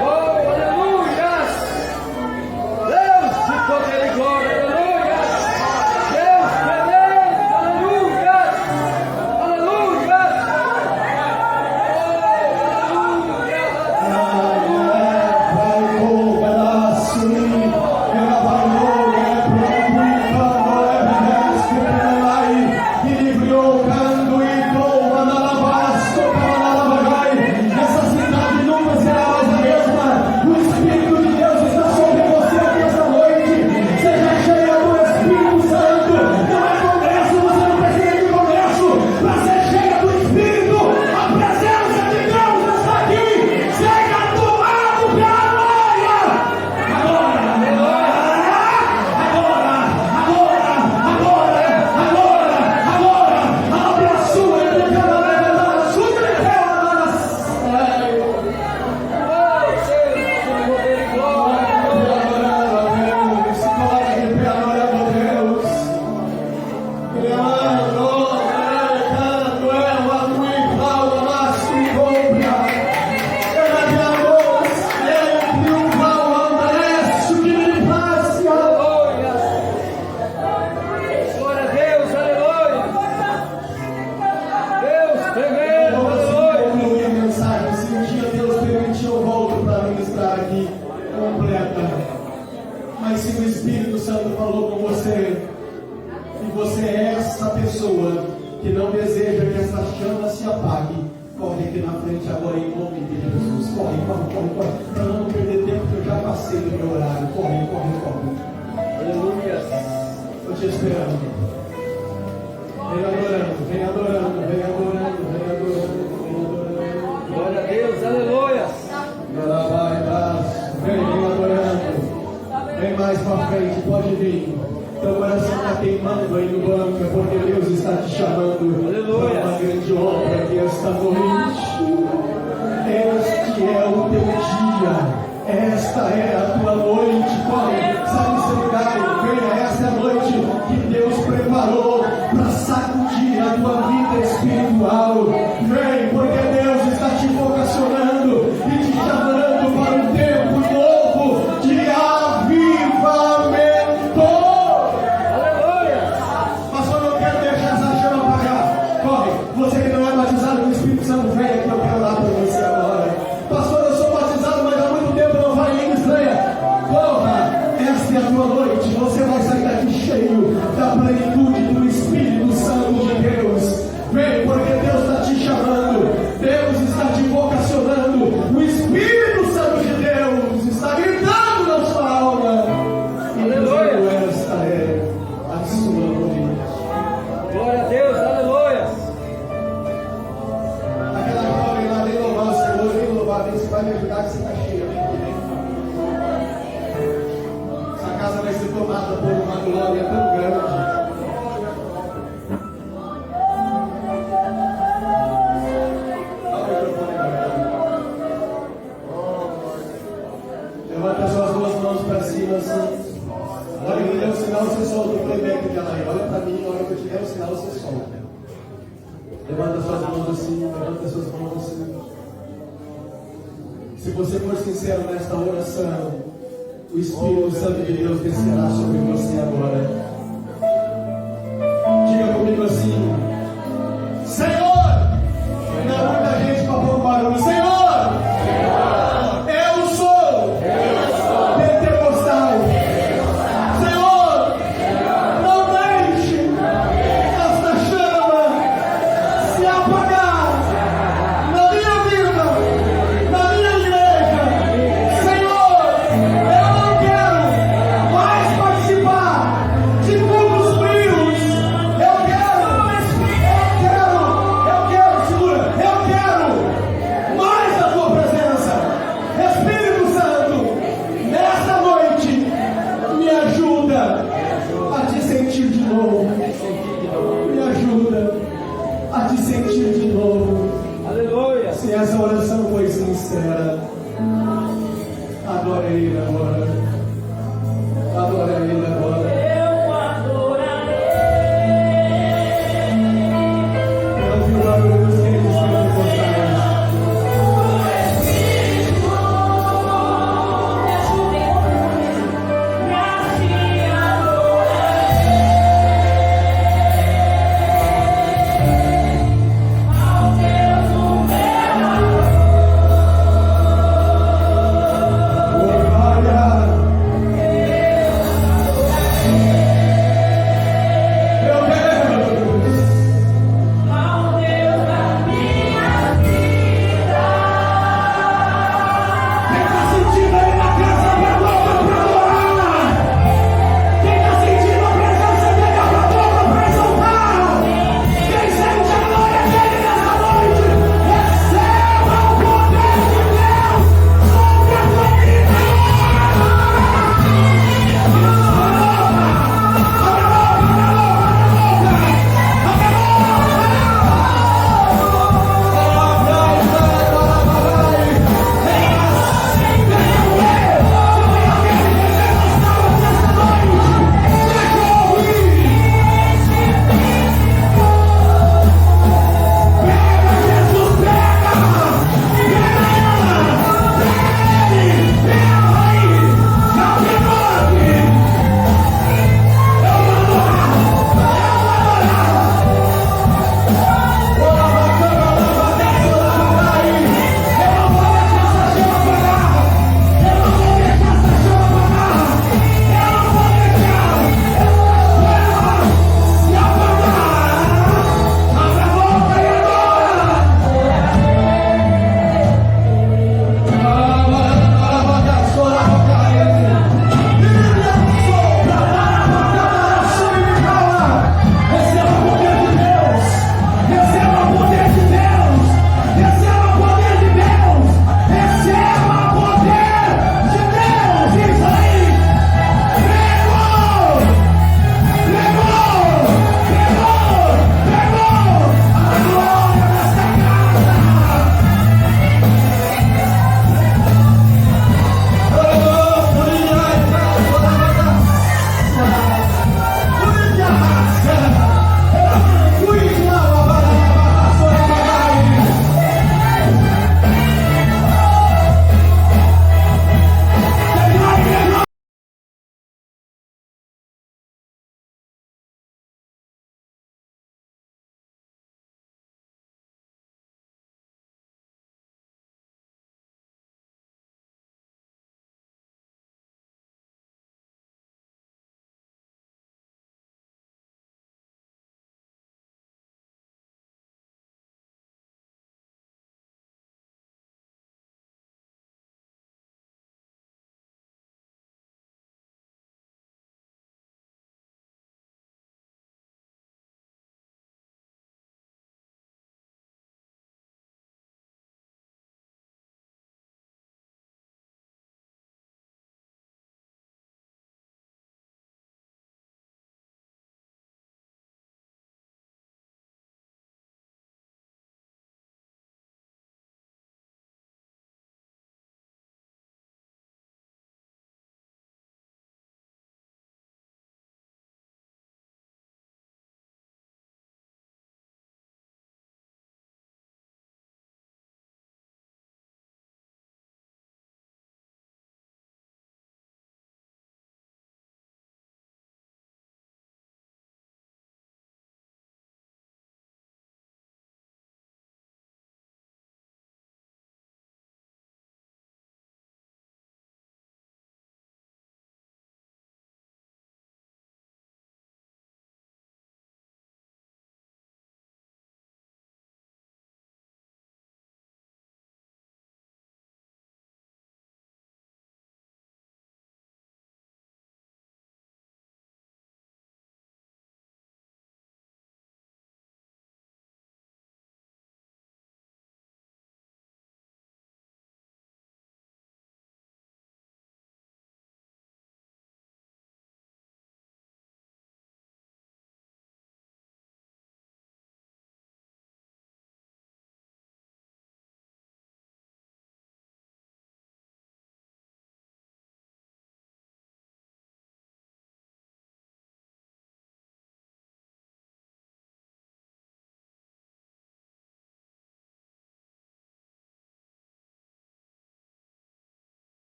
Oh, aleluia! Deus de poder e glória, aleluia! Deus tremendo, aleluia! Aleluia! Mas se o Espírito Santo falou com você, e você é essa pessoa que não deseja que essa chama se apague, corre aqui na frente agora em nome de Jesus. Corre, para não perder tempo que eu já passei do meu horário. Corre. Aleluia! Estou te esperando. Vem adorando. Glória a Deus, aleluia! Vem adorando. Vem mais para frente, pode vir. Teu coração está queimando aí no banco, é porque Deus está te chamando. Aleluia. Para uma grande obra aqui esta noite. Este é o teu dia. Esta é a tua noite. Corre, sai desse lugar e venha. Esta é a noite que Deus preparou para sacudir a tua vida espiritual. Vem, porque Deus está te vocacionando e te chamando para um tempo novo de avivamento. Aleluia! Pastor, eu quero deixar essa chama apagar. Corre, você que não é batizado no Espírito Santo, vem aqui, eu quero orar por você agora. Pastor, eu sou batizado, mas há muito tempo não vai em língua estranha. Corra, esta é a tua noite. Você vai sair daqui cheio da plenitude do Espírito Santo de Deus. Vem, porque Deus está te chamando. Deus está te vocacionando. O Espírito Santo de Deus está gritando na sua alma. Aleluia. Esta é a sua noite. Glória a Deus, aleluia! Aquela jovem lá nem louvar o Senhor, nem louvar a Deus, você vai me ajudar que você está cheio. Essa casa vai ser tomada por uma glória tão grande. Dá o microfone agora. Levanta as suas duas mãos para cima assim. Olha, me deu um sinal, você solta o playback dela aí. Olha para mim, na hora que eu te der o sinal, você solta. Levanta suas mãos assim, Se você for sincero nesta oração, o Espírito Santo de Deus descerá sobre você agora. Diga comigo assim: Senhor! Não é muita gente para pôr um barulho. Senhor! Eu sou pentecostal. Senhor! Não deixe esta chama se apagar na minha vida, na minha igreja. Senhor, eu não quero mais participar de cultos frios. Eu quero, segura, eu quero mais a tua presença. Espírito Santo, nesta noite, me ajuda a te sentir de novo. Me ajuda a te sentir de novo. Aleluia! Se essa oração